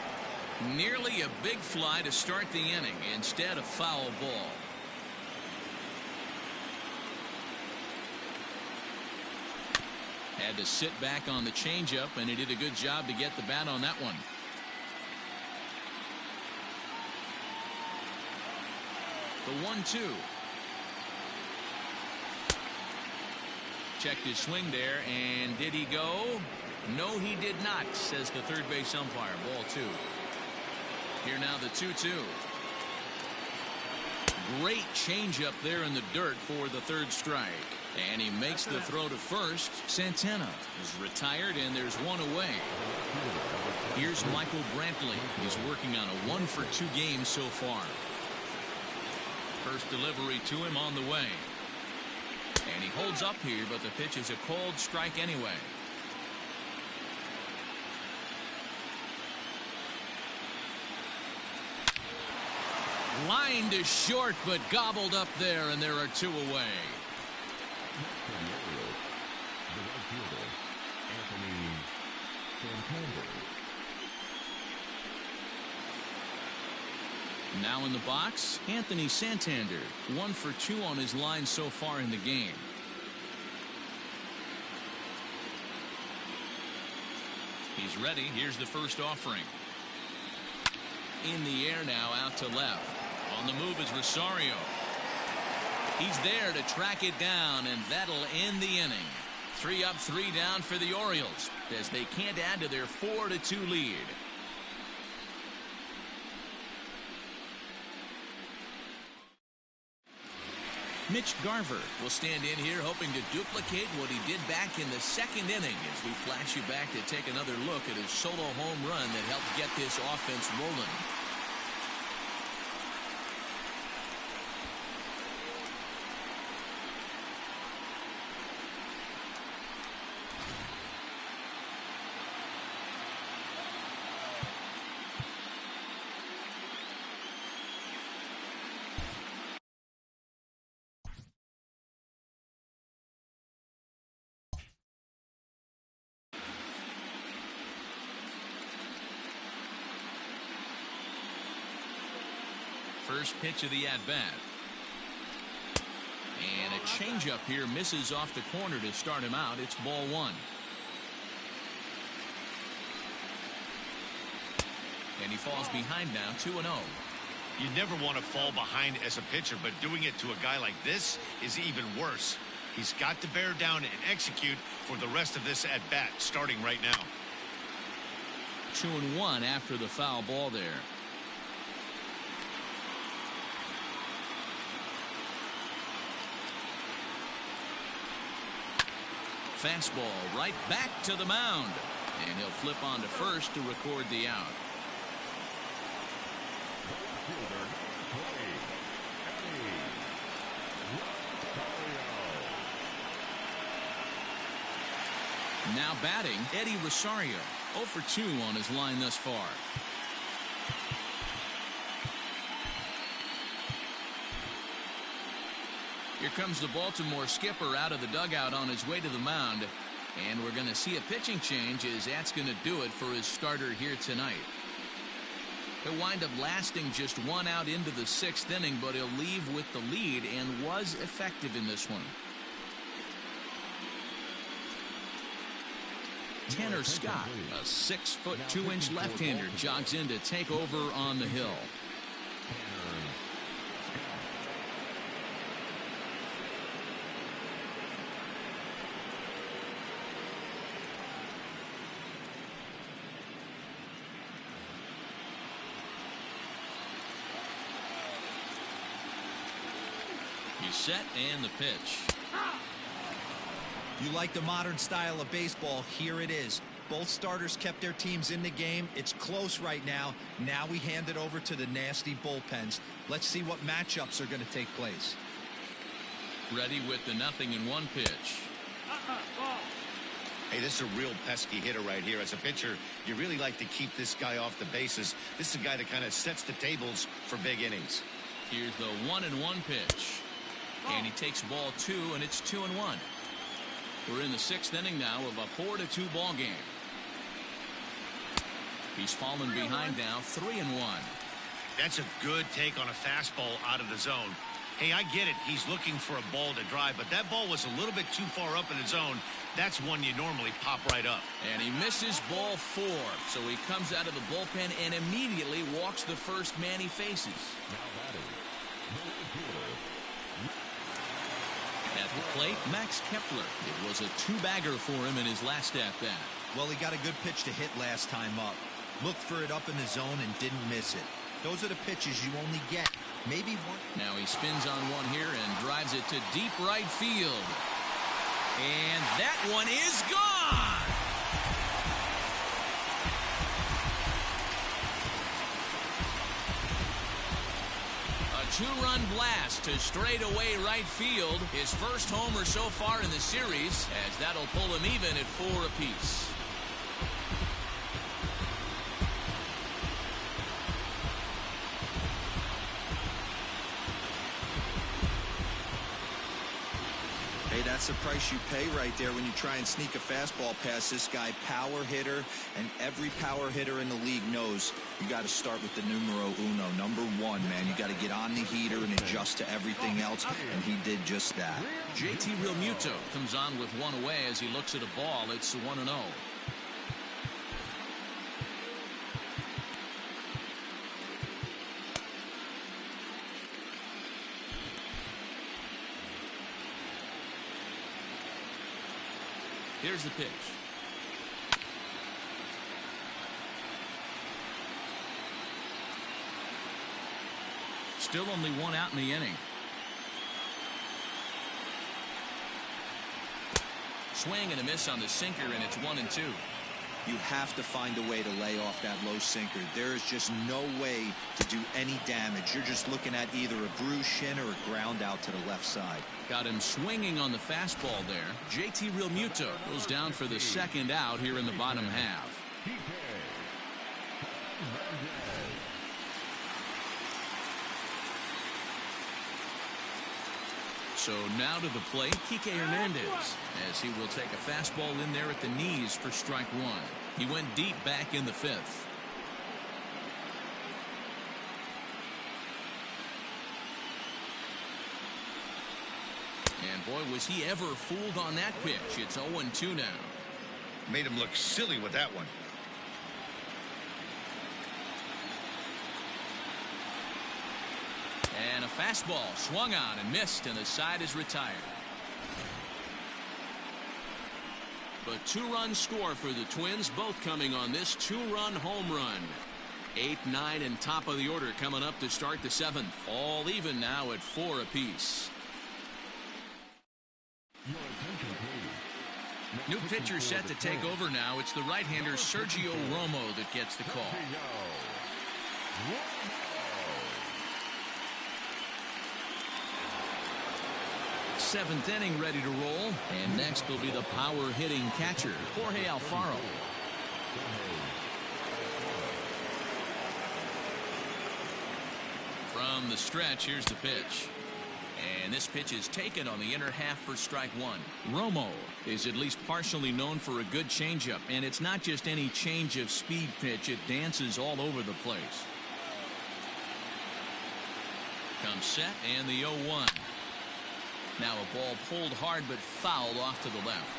Nearly a big fly to start the inning. Instead, a foul ball. Had to sit back on the changeup, and he did a good job to get the bat on that one. The 1-2. Checked his swing there, and did he go? No, he did not, says the third base umpire. Ball 2. Here now the 2-2. Great changeup there in the dirt for the 3rd strike. And he makes the throw to first. Santana is retired, and there's 1 away. Here's Michael Brantley. He's working on a 1-for-2 game so far. First delivery to him on the way. And he holds up here, but the pitch is a cold strike anyway. Line to short, but gobbled up there, and there are 2 away. Now in the box, Anthony Santander. 1 for 2 on his line so far in the game. He's ready. Here's the first offering. In the air now, out to left. On the move is Rosario. He's there to track it down, and that'll end the inning. 3 up, 3 down for the Orioles as they can't add to their 4-2 lead. Mitch Garver will stand in here hoping to duplicate what he did back in the 2nd inning as we flash you back to take another look at his solo home run that helped get this offense rolling. First pitch of the at-bat. And a changeup here misses off the corner to start him out. It's ball 1. And he falls behind now, 2-0. You never want to fall behind as a pitcher, but doing it to a guy like this is even worse. He's got to bear down and execute for the rest of this at-bat, starting right now. 2-1 after the foul ball there. Fastball right back to the mound. And he'll flip on to first to record the out. Now batting, Eddie Rosario. 0 for 2 on his line thus far. Here comes the Baltimore skipper out of the dugout on his way to the mound. And we're going to see a pitching change as that's going to do it for his starter here tonight. He'll wind up lasting just 1 out into the 6th inning, but he'll leave with the lead and was effective in this one. Tanner Scott, a 6'2" left-hander, jogs in to take over on the hill. He's set and the pitch. You like the modern style of baseball, here it is. Both starters kept their teams in the game. It's close right now. Now we hand it over to the nasty bullpens. Let's see what matchups are going to take place. Ready with the 0-1 pitch. Ball. Hey, this is a real pesky hitter right here. As a pitcher, you really like to keep this guy off the bases. This is a guy that kind of sets the tables for big innings. Here's the 1-1 pitch. And he takes ball 2, and it's 2-1. We're in the 6th inning now of a 4-2 ball game. He's fallen behind now, 3-1. That's a good take on a fastball out of the zone. Hey, I get it. He's looking for a ball to drive, but that ball was a little bit too far up in the zone. That's one you normally pop right up. And he misses ball 4, so he comes out of the bullpen and immediately walks the first man he faces. At the plate, Max Kepler. It was a 2-bagger for him in his last at-bat. Well, he got a good pitch to hit last time up. Looked for it up in the zone and didn't miss it. Those are the pitches you only get. Maybe one. Now he spins on one here and drives it to deep right field. And that one is gone! A 2-run blast to straightaway right field. His first homer so far in the series, as that'll pull him even at 4 apiece. Hey, that's the price you pay right there when you try and sneak a fastball past this guy. Power hitter, and every power hitter in the league knows you got to start with the numero uno, number 1, man. You got to get on the heater and adjust to everything else, and he did just that. JT Realmuto comes on with one away as he looks at a ball. It's 1-0. Here's the pitch. Still only 1 out in the inning. Swing and a miss on the sinker, and it's 1-2. You have to find a way to lay off that low sinker. There is just no way to do any damage. You're just looking at either a bruised shin or a ground out to the left side. Got him swinging on the fastball there. JT Realmuto goes down for the 2nd out here in the bottom half. So now to the plate, Kike Hernandez, as he will take a fastball in there at the knees for strike 1. He went deep back in the 5th. And boy, was he ever fooled on that pitch. It's 0-2 now. Made him look silly with that one. And a fastball swung on and missed, and the side is retired. But 2-run score for the Twins, both coming on this 2-run home run. 8, 9, and top of the order coming up to start the 7th. All even now at 4 apiece. New pitcher set to take over now. It's the right-hander Sergio Romo that gets the call. 7th inning ready to roll. And next will be the power-hitting catcher, Jorge Alfaro. From the stretch, here's the pitch. And this pitch is taken on the inner half for strike 1. Romo is at least partially known for a good changeup, and it's not just any change of speed pitch. It dances all over the place. Comes set, and the 0-1. Now a ball pulled hard but fouled off to the left.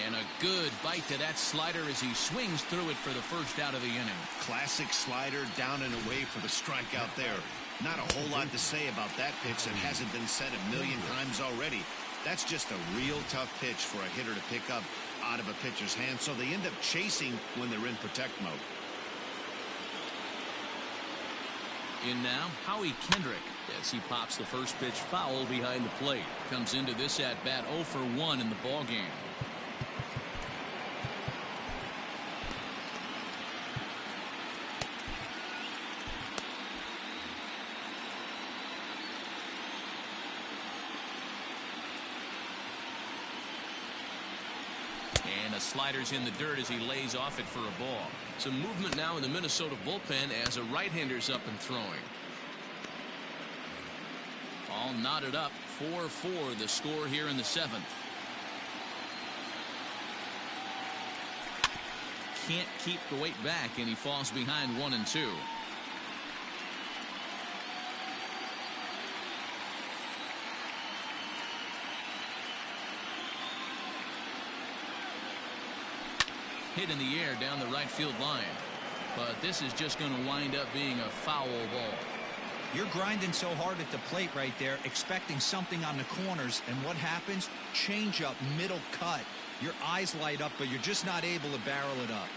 And a good bite to that slider as he swings through it for the first out of the inning. Classic slider down and away for the strikeout there. Not a whole lot to say about that pitch that hasn't been said a million times already. That's just a real tough pitch for a hitter to pick up out of a pitcher's hand, so they end up chasing when they're in protect mode. In now, Howie Kendrick, as he pops the first pitch foul behind the plate. Comes into this at-bat 0 for 1 in the ballgame. And a slider's in the dirt as he lays off it for a ball. Some movement now in the Minnesota bullpen as a right-hander's up and throwing. All knotted up, 4-4 the score here in the 7th. Can't keep the weight back, and he falls behind 1-2. Hit in the air down the right field line. But this is just going to wind up being a foul ball. You're grinding so hard at the plate right there, expecting something on the corners, and what happens? Change up, middle cut. Your eyes light up, but you're just not able to barrel it up.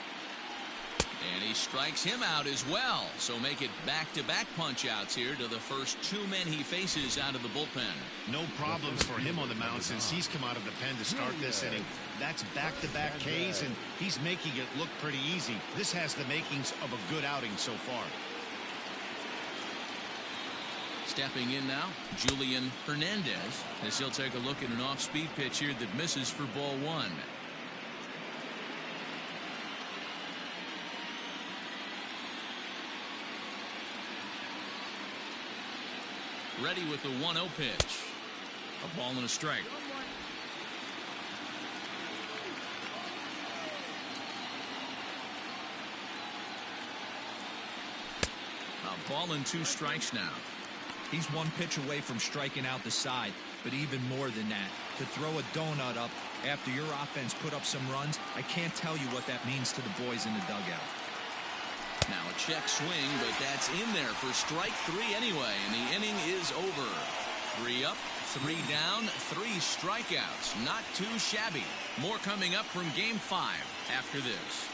And he strikes him out as well. So make it back-to-back punch-outs here to the first 2 men he faces out of the bullpen. No problems for him on the mound since he's come out of the pen to start this inning. That's back-to-back Ks, and he's making it look pretty easy. This has the makings of a good outing so far. Stepping in now, Julian Hernandez, as he'll take a look at an off-speed pitch here that misses for ball 1. Ready with the 1-0 pitch. A ball and a strike. A ball and 2 strikes now. He's 1 pitch away from striking out the side, but even more than that, to throw a donut up after your offense put up some runs, I can't tell you what that means to the boys in the dugout. Now a check swing, but that's in there for strike 3 anyway, and the inning is over. 3 up, 3 down, 3 strikeouts. Not too shabby. More coming up from Game 5 after this.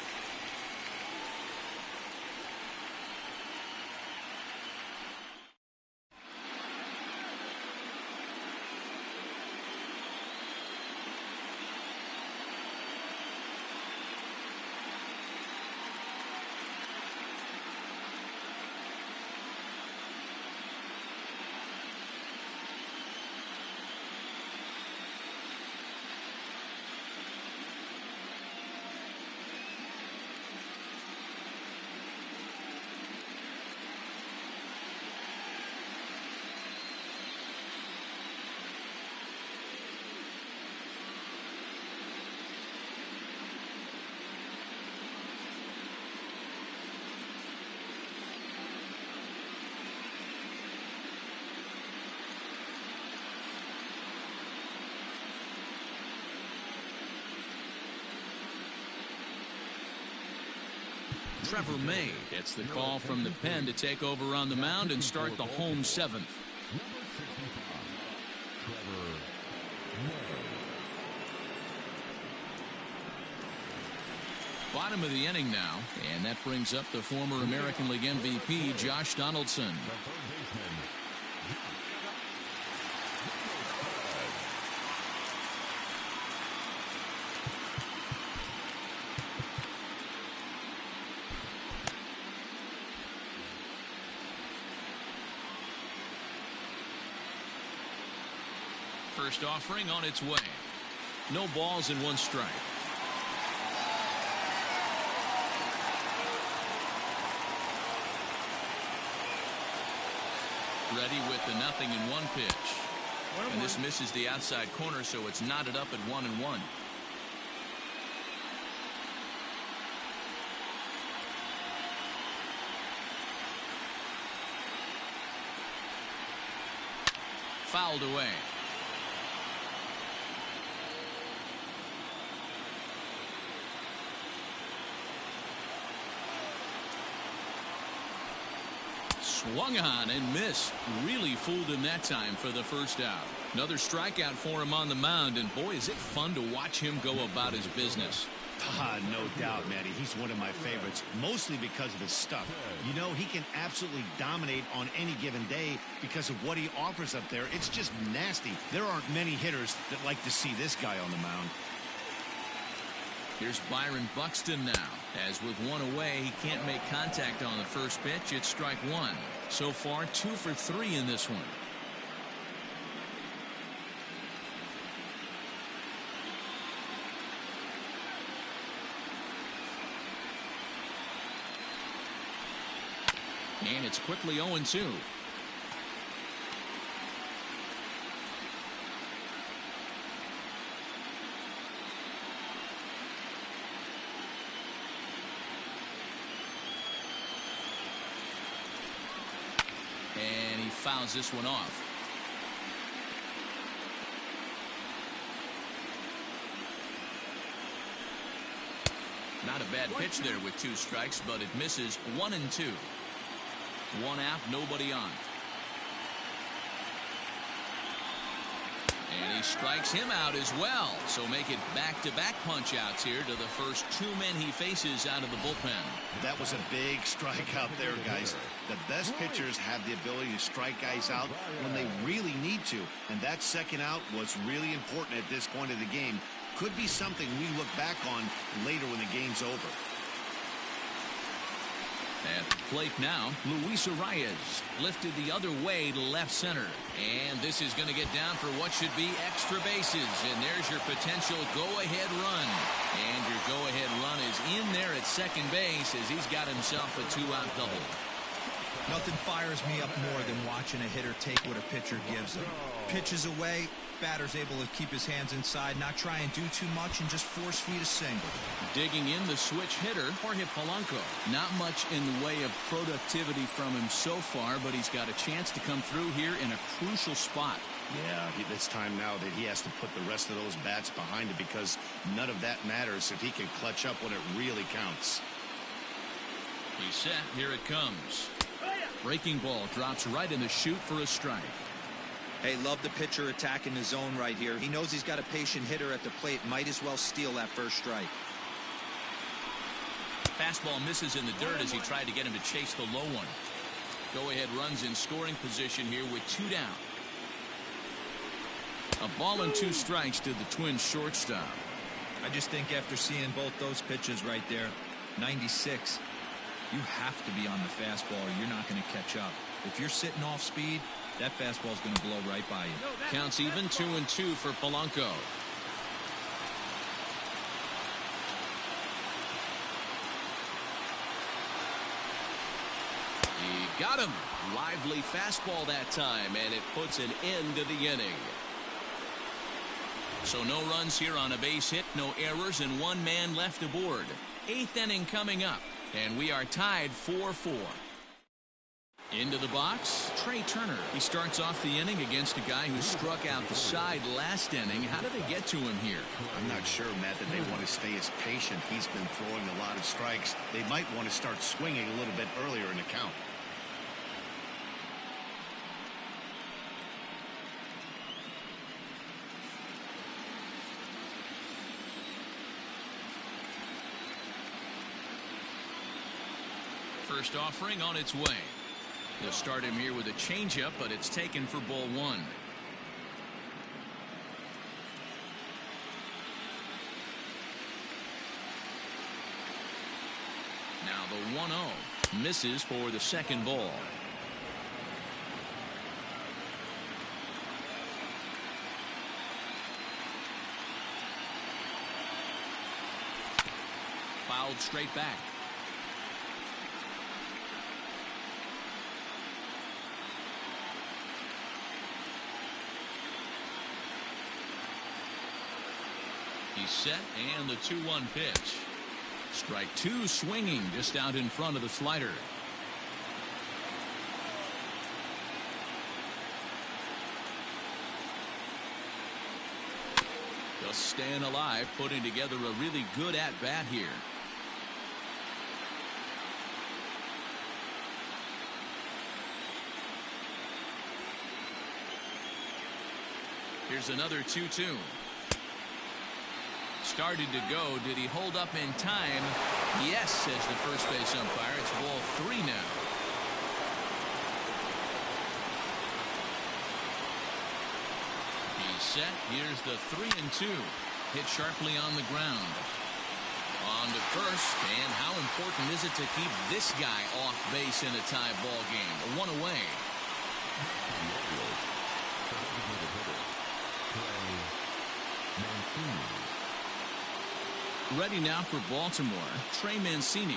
Trevor May gets the call from the pen to take over on the mound and start the home 7th. Bottom of the inning now, and that brings up the former American League MVP Josh Donaldson. First offering on its way. No balls and 1 strike. Ready with the 0-1 pitch. And this misses the outside corner, so it's knotted up at 1-1. Fouled away. Swung on and missed. Really fooled him that time for the first out. Another strikeout for him on the mound, and boy, is it fun to watch him go about his business. No doubt, Matty. He's one of my favorites, mostly because of his stuff. You know, he can absolutely dominate on any given day because of what he offers up there. It's just nasty. There aren't many hitters that like to see this guy on the mound. Here's Byron Buxton now. As with one away, he can't make contact on the first pitch. It's strike one. So far, 2 for 3 in this one. And it's quickly 0-2. And he fouls this one off. Not a bad pitch there with 2 strikes, but it misses 1-2. 1 out, nobody on. And he strikes him out as well. So make it back-to-back punch-outs here to the first 2 men he faces out of the bullpen. That was a big strike out there, guys. The best pitchers have the ability to strike guys out when they really need to. And that second out was really important at this point of the game. Could be something we look back on later when the game's over. At the plate now, Luis Arias lifted the other way to left center. And this is going to get down for what should be extra bases. And there's your potential go-ahead run. And your go-ahead run is in there at second base as he's got himself a 2-out double. Nothing fires me up more than watching a hitter take what a pitcher gives him. Pitches away, batter's able to keep his hands inside, not try and do too much, and just force feed a single. Digging in the switch hitter, Jorge Polanco. Not much in the way of productivity from him so far, but he's got a chance to come through here in a crucial spot. Yeah, it's time now that he has to put the rest of those bats behind it because none of that matters if he can clutch up when it really counts. He's set. Here it comes. Breaking ball drops right in the chute for a strike. Hey, love the pitcher attacking the zone right here. He knows he's got a patient hitter at the plate. Might as well steal that first strike. Fastball misses in the dirt as he tried to get him to chase the low one. Go-ahead runs in scoring position here with 2 down. A ball and 2 strikes to the Twins shortstop. I just think after seeing both those pitches right there, 96, you have to be on the fastball or you're not going to catch up. If you're sitting off speed, that fastball is going to blow right by you. Counts even 2-2 for Polanco. He got him. Lively fastball that time, and it puts an end to the inning. So no runs here on a base hit, no errors, and 1 man left aboard. 8th inning coming up, and we are tied 4-4. Into the box, Trey Turner. He starts off the inning against a guy who struck out the side last inning. How did they get to him here? I'm not sure, Matt, that they want to stay as patient. He's been throwing a lot of strikes. They might want to start swinging a little bit earlier in the count. First offering on its way. They'll start him here with a changeup, but it's taken for ball 1. Now the 1-0 misses for the second ball. Fouled straight back. He's set, and the 2-1 pitch. Strike 2 swinging just out in front of the slider. Just staying alive, putting together a really good at-bat here. Here's another 2-2. started to go. Did he hold up in time? Yes, says the first base umpire. It's ball 3 now. He's set. Here's the 3-2. Hit sharply on the ground. On to first, and how important is it to keep this guy off base in a tie ball game? 1 away. Ready now for Baltimore, Trey Mancini.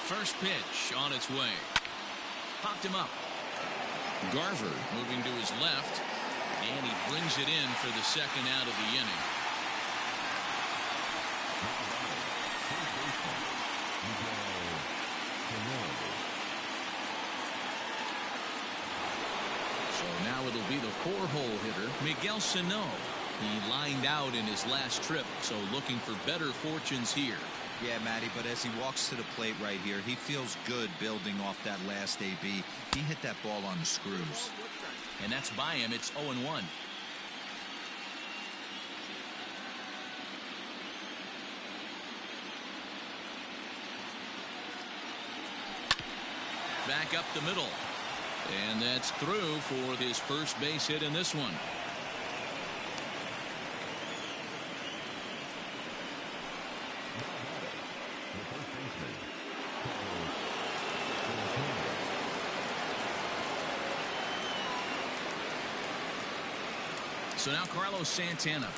First pitch on its way. Popped him up. Garver moving to his left, and he brings it in for the second out of the inning. So now it'll be the 4-hole hitter, Miguel Sano. He lined out in his last trip, so looking for better fortunes here. Yeah, Matty, but as he walks to the plate right here, he feels good building off that last AB. He hit that ball on the screws. And that's by him. It's 0-1. Back up the middle. And that's through for his first base hit in this one. So now Carlos Santana,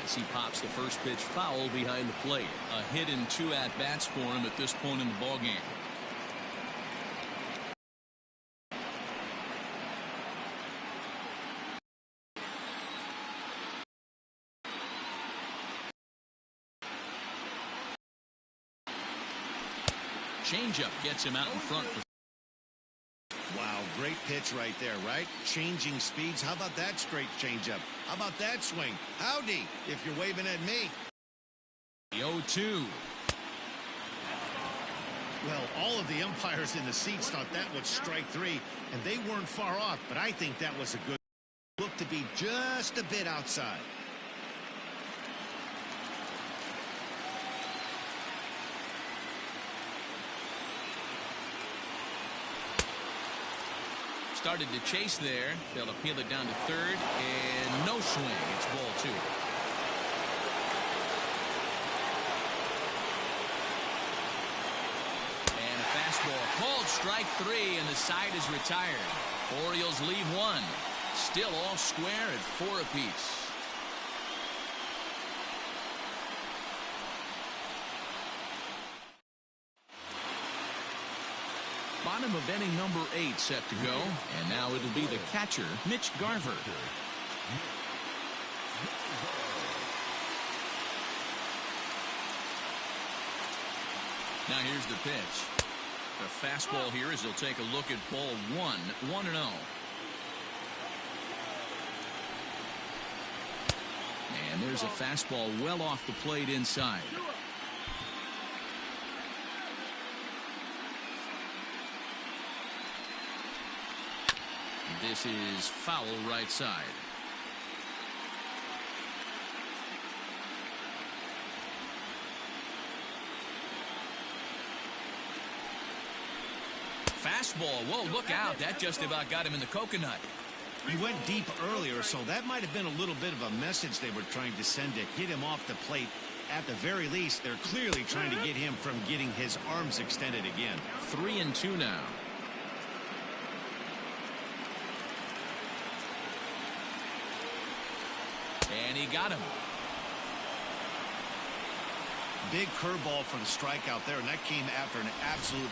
as he pops the first pitch foul behind the plate. A hit and 2 at-bats for him at this point in the ballgame. Changeup gets him out in front. Wow, great pitch right there, right? Changing speeds. How about that straight changeup? How about that swing? Howdy, if you're waving at me. The 0-2. Well, all of the umpires in the seats thought that was strike 3, and they weren't far off, but I think that was a good look to be just a bit outside. Started to chase there. They'll appeal it down to third, and no swing. It's ball 2. And a fastball called strike 3, and the side is retired. Orioles leave 1. Still all square at 4 apiece. Bottom of inning number 8 set to go, and now it'll be the catcher, Mitch Garver. Now here's the pitch. The fastball here as he'll take a look at ball 1, 1-0. And there's a fastball well off the plate inside. This is foul right side. Fastball. Whoa, look out. That just about got him in the coconut. He went deep earlier, so that might have been a little bit of a message they were trying to send to get him off the plate. At the very least, they're clearly trying to get him from getting his arms extended again. 3-2 now. And he got him. Big curveball for the strikeout there, and that came after an absolute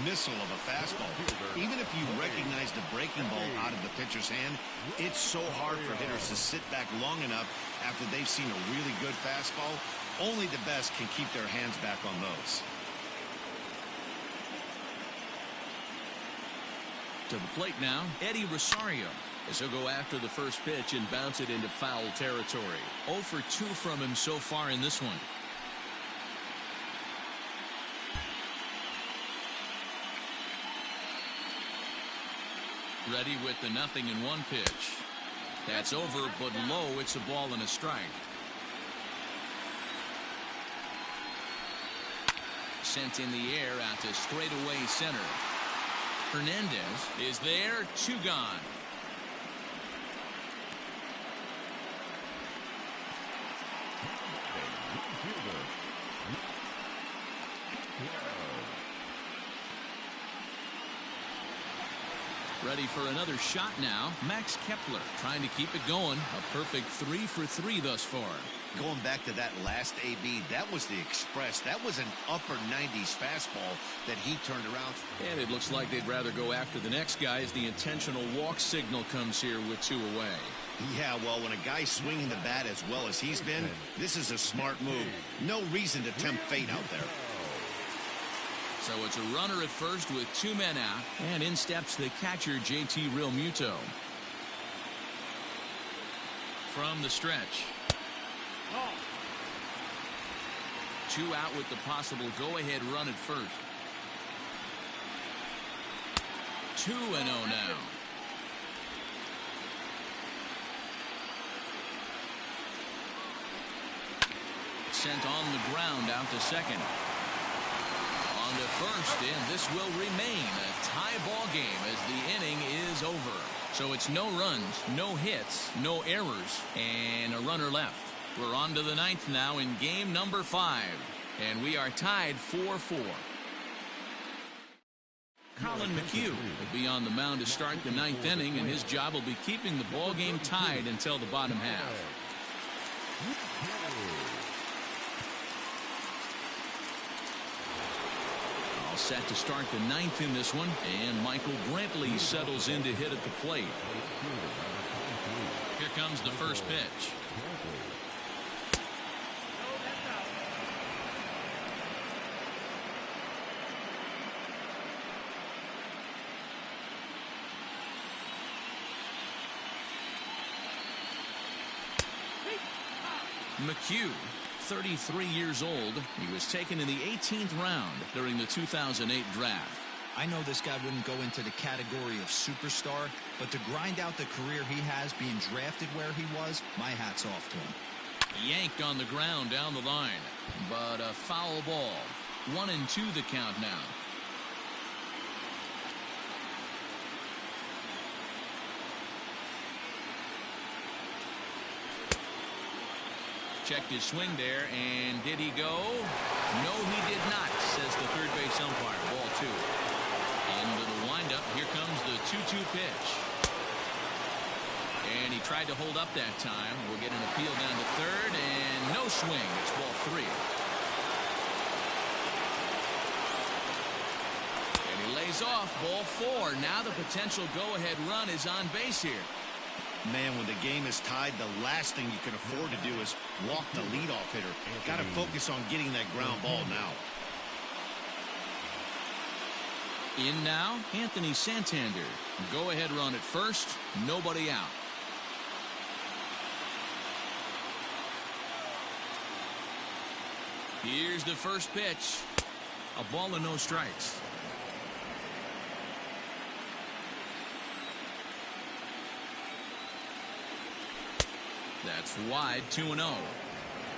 missile of a fastball. Even if you recognize the breaking ball out of the pitcher's hand, it's so hard for hitters to sit back long enough after they've seen a really good fastball. Only the best can keep their hands back on those. To the plate now, Eddie Rosario, as he'll go after the first pitch and bounce it into foul territory. 0 for 2 from him so far in this one. Ready with the 0-1 pitch. That's over, but low. It's a ball and a strike. Sent in the air out to straightaway center. Hernandez is there. 2 gone. Ready for another shot now. Max Kepler trying to keep it going. A perfect 3 for 3 thus far. Going back to that last AB, that was the express. That was an upper 90s fastball that he turned around. And it looks like they'd rather go after the next guy as the intentional walk signal comes here with 2 away. Yeah, well, when a guy's swinging the bat as well as he's been, this is a smart move. No reason to tempt fate out there. So it's a runner at first with 2 men out, and in steps the catcher, JT Realmuto. From the stretch. 2 out with the possible go-ahead run at first. 2-0 now. Sent on the ground out to second. On to first, and this will remain a tie ball game as the inning is over. So it's no runs, no hits, no errors, and a runner left. We're on to the 9th now in game number 5, and we are tied 4-4. Colin McHugh will be on the mound to start the 9th inning, and his job will be keeping the ball game tied until the bottom half. All set to start the 9th in this one, and Michael Brantley settles in to hit at the plate. Here comes the first pitch. McHugh, 33 years old. He was taken in the 18th round during the 2008 draft. I know this guy wouldn't go into the category of superstar, but to grind out the career he has being drafted where he was, my hat's off to him. Yanked on the ground down the line, but a foul ball. 1-2 the count now. Checked his swing there, and did he go? No, he did not, says the third base umpire. Ball 2. Into the windup. Here comes the 2-2 pitch. And he tried to hold up that time. We'll get an appeal down to third, and no swing. It's ball 3. And he lays off. Ball 4. Now the potential go-ahead run is on base here. Man, when the game is tied, the last thing you can afford to do is walk the leadoff hitter. Got to focus on getting that ground ball now. In now, Anthony Santander. Go-ahead run at first. Nobody out. Here's the first pitch. A ball and no strikes. That's wide. 2-0.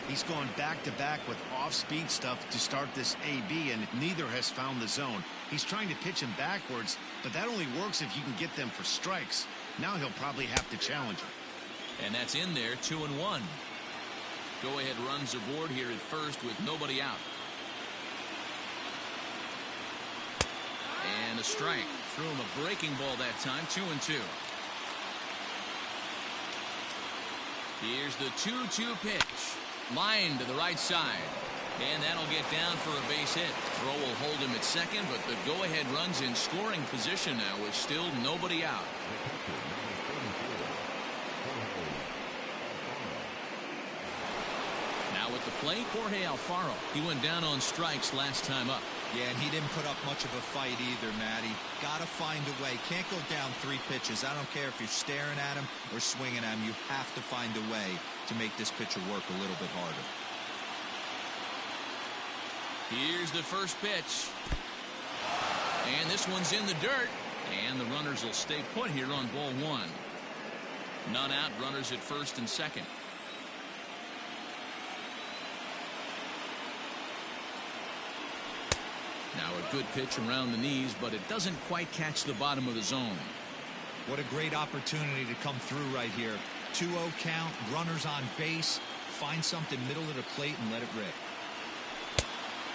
He's gone back-to-back with off-speed stuff to start this AB, and neither has found the zone. He's trying to pitch him backwards, but that only works if you can get them for strikes. Now he'll probably have to challenge him. And that's in there. 2-1. Go-ahead runs aboard here at first with nobody out. And a strike. Threw him a breaking ball that time. 2-2. Here's the 2-2 pitch. Line to the right side. And that'll get down for a base hit. Throw will hold him at second, but the go-ahead run's in scoring position now with still nobody out. Now at the plate, Jorge Alfaro. He went down on strikes last time up. Yeah, and he didn't put up much of a fight either, Matty. Got to find a way. Can't go down 3 pitches. I don't care if you're staring at him or swinging at him. You have to find a way to make this pitcher work a little bit harder. Here's the first pitch. And this one's in the dirt. And the runners will stay put here on ball one. None out, runners at first and second. Now a good pitch around the knees, but it doesn't quite catch the bottom of the zone. What a great opportunity to come through right here. 2-0 count, runners on base. Find something middle of the plate and let it rip.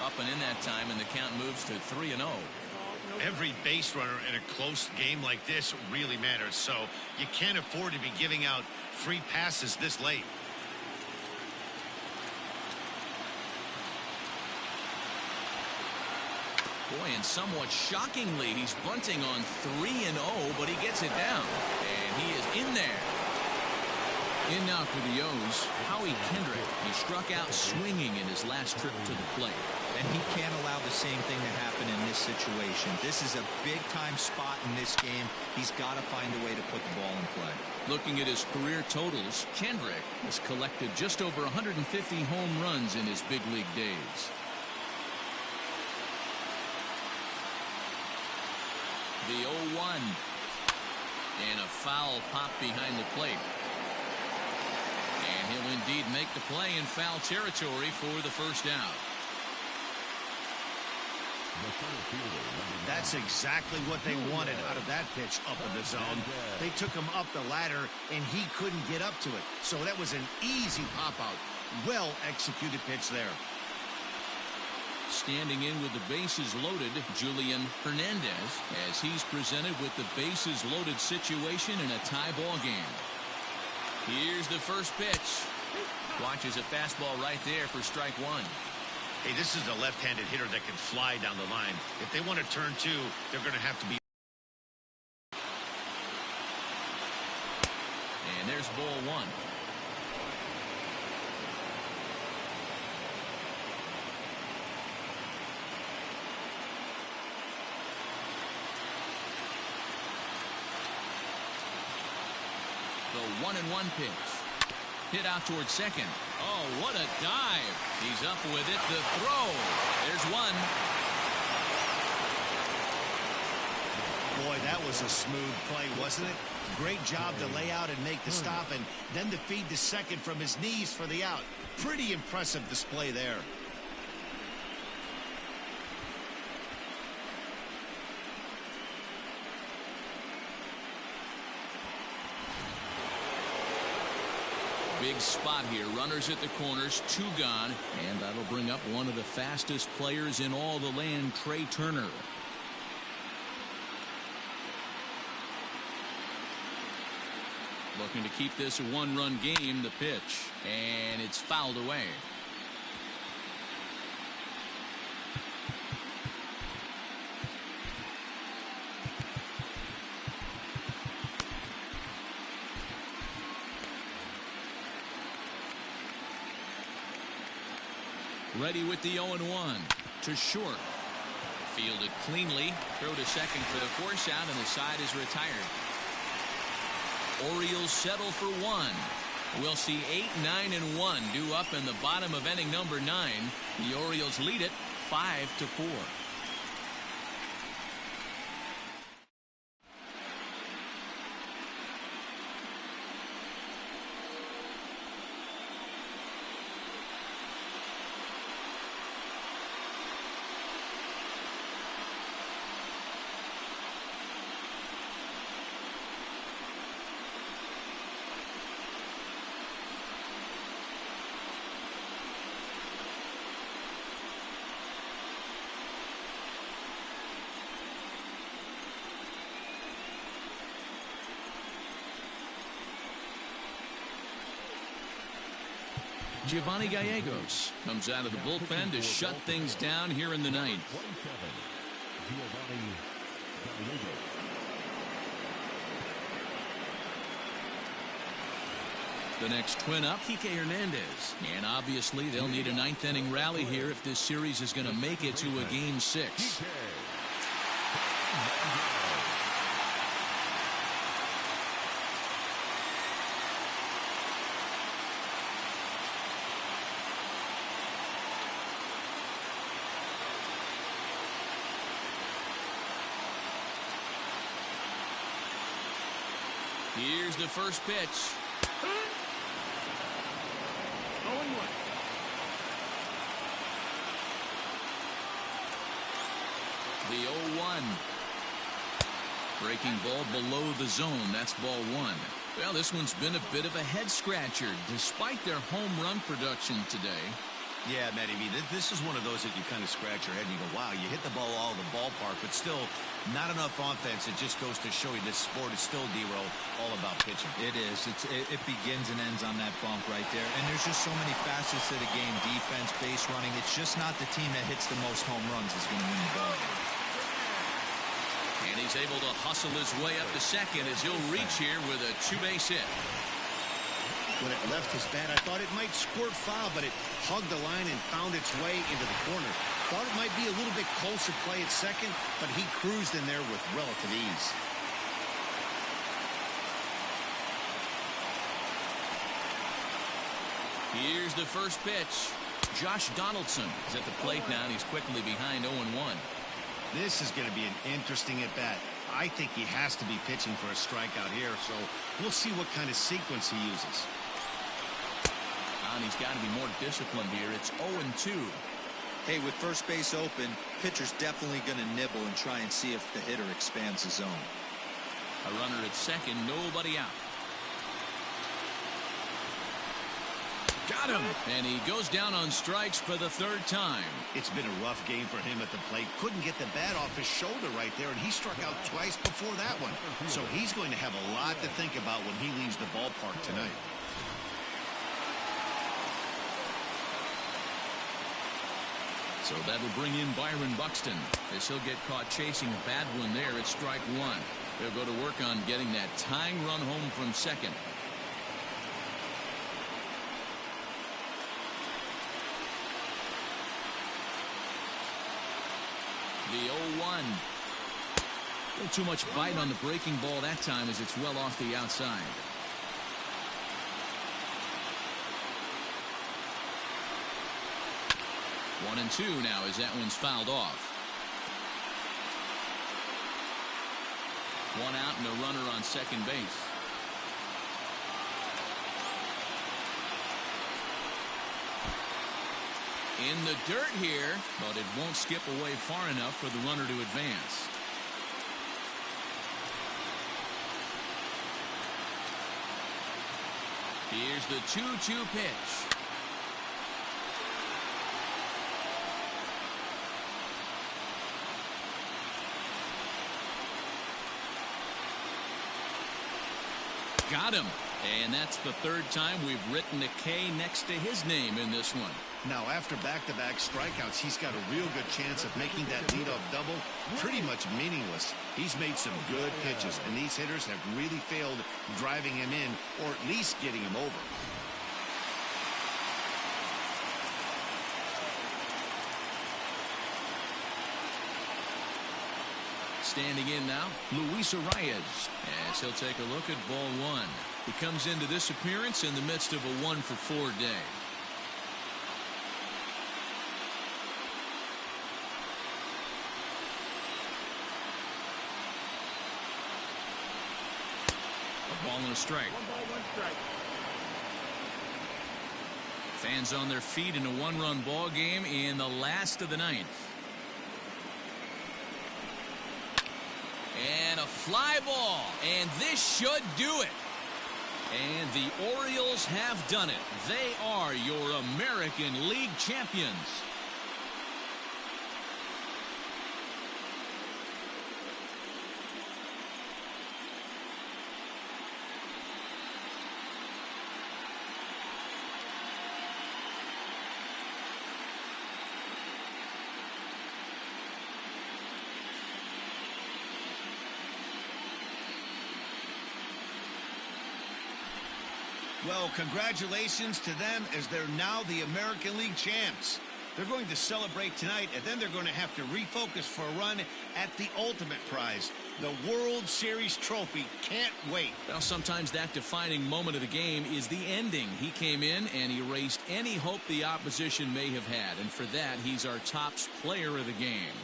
Up and in that time, and the count moves to 3-0. Every base runner in a close game like this really matters, so you can't afford to be giving out free passes this late. Boy, and somewhat shockingly, he's bunting on 3-0, but he gets it down, and he is in there. In now for the O's, Howie Kendrick. He struck out swinging in his last trip to the plate. And he can't allow the same thing to happen in this situation. This is a big-time spot in this game. He's got to find a way to put the ball in play. Looking at his career totals, Kendrick has collected just over 150 home runs in his big league days. The 0-1. And a foul pop behind the plate. And he'll indeed make the play in foul territory for the first out. That's exactly what they wanted out of that pitch up in the zone. They took him up the ladder, and he couldn't get up to it. So that was an easy pop-out. Well executed pitch there. Standing in with the bases loaded, Julian Hernandez, as he's presented with the bases loaded situation in a tie ball game. Here's the first pitch. Watches a fastball right there for strike one. Hey, this is a left-handed hitter that can fly down the line. If they want to turn two, they're going to have to be. And there's ball one. The 1-1 pitch. Hit out towards second. Oh, what a dive. He's up with it. The throw. There's one. Boy, that was a smooth play, wasn't it? Great job to lay out and make the stop, and then to feed the second from his knees for the out. Pretty impressive display there. Big spot here. Runners at the corners, two gone, and that'll bring up one of the fastest players in all the land, Trey Turner. Looking to keep this a one-run game, the pitch, and it's fouled away. Ready with the 0-1 to short. Fielded cleanly. Throw to second for the force out, and the side is retired. Orioles settle for one. We'll see 8, 9, and 1 due up in the bottom of inning number 9. The Orioles lead it 5-4. Giovanni Gallegos comes out of the bullpen to shut things down here in the ninth. The next twin up, Kike Hernandez. And obviously they'll need a ninth inning rally here if this series is going to make it to a game 6. Here's the first pitch. 0-1. The 0-1. Breaking ball below the zone. That's ball one. Well, this one's been a bit of a head-scratcher despite their home run production today. Yeah, Matty B, this is one of those that you kind of scratch your head and you go, wow, you hit the ball all over the ballpark, but still not enough offense. It just goes to show you this sport is still, D-Row, all about pitching. It is. It begins and ends on that bump right there. And there's just so many facets to the game. Defense, base running. It's just not the team that hits the most home runs is going to win the ball. And he's able to hustle his way up to second as he'll reach here with a two-base hit. When it left his bat, I thought it might squirt foul, but it hugged the line and found its way into the corner. Thought it might be a little bit closer play at second, but he cruised in there with relative ease. Here's the first pitch. Josh Donaldson is at the plate now, and he's quickly behind 0-1. This is going to be an interesting at-bat. I think he has to be pitching for a strikeout here, so we'll see what kind of sequence he uses. And he's got to be more disciplined here. It's 0-2. Hey, with first base open, pitcher's definitely going to nibble and try and see if the hitter expands the zone. A runner at second, nobody out. Got him! And he goes down on strikes for the third time. It's been a rough game for him at the plate. Couldn't get the bat off his shoulder right there, and he struck out twice before that one. So he's going to have a lot to think about when he leaves the ballpark tonight. So that'll bring in Byron Buxton as he'll get caught chasing a bad one there at strike one. They'll go to work on getting that tying run home from second. The 0-1. A little too much bite on the breaking ball that time as it's well off the outside. One and two now as that one's fouled off. One out and a runner on second base. In the dirt here, but it won't skip away far enough for the runner to advance. Here's the 2-2 pitch. Got him. And that's the third time we've written a K next to his name in this one. Now, after back-to-back strikeouts, he's got a real good chance of making that leadoff double pretty much meaningless. He's made some good pitches, and these hitters have really failed driving him in or at least getting him over. Standing in now, Luis Arias, as he'll take a look at ball one. He comes into this appearance in the midst of a 1-for-4 day. A ball and a strike. 1 ball, 1 strike. Fans on their feet in a one-run ball game in the last of the ninth. And a fly ball, and this should do it. And the Orioles have done it. They are your American League champions. Well, congratulations to them as they're now the American League champs. They're going to celebrate tonight, and then they're going to have to refocus for a run at the ultimate prize, the World Series trophy. Can't wait. Well, sometimes that defining moment of the game is the ending. He came in and erased any hope the opposition may have had, and for that, he's our top player of the game.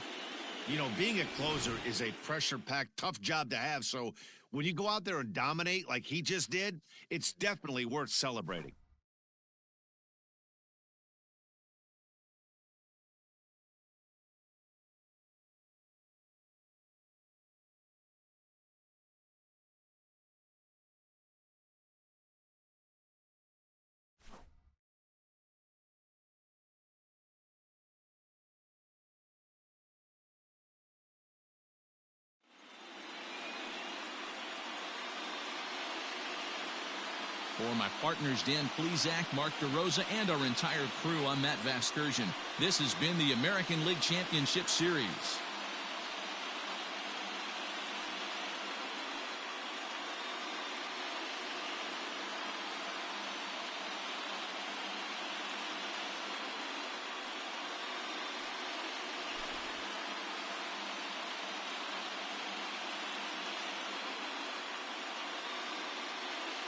You know, being a closer is a pressure-packed, tough job to have. So when you go out there and dominate like he just did, it's definitely worth celebrating. For my partners, Dan Plezak, Mark DeRosa, and our entire crew, I'm Matt Vasgersian. This has been the American League Championship Series.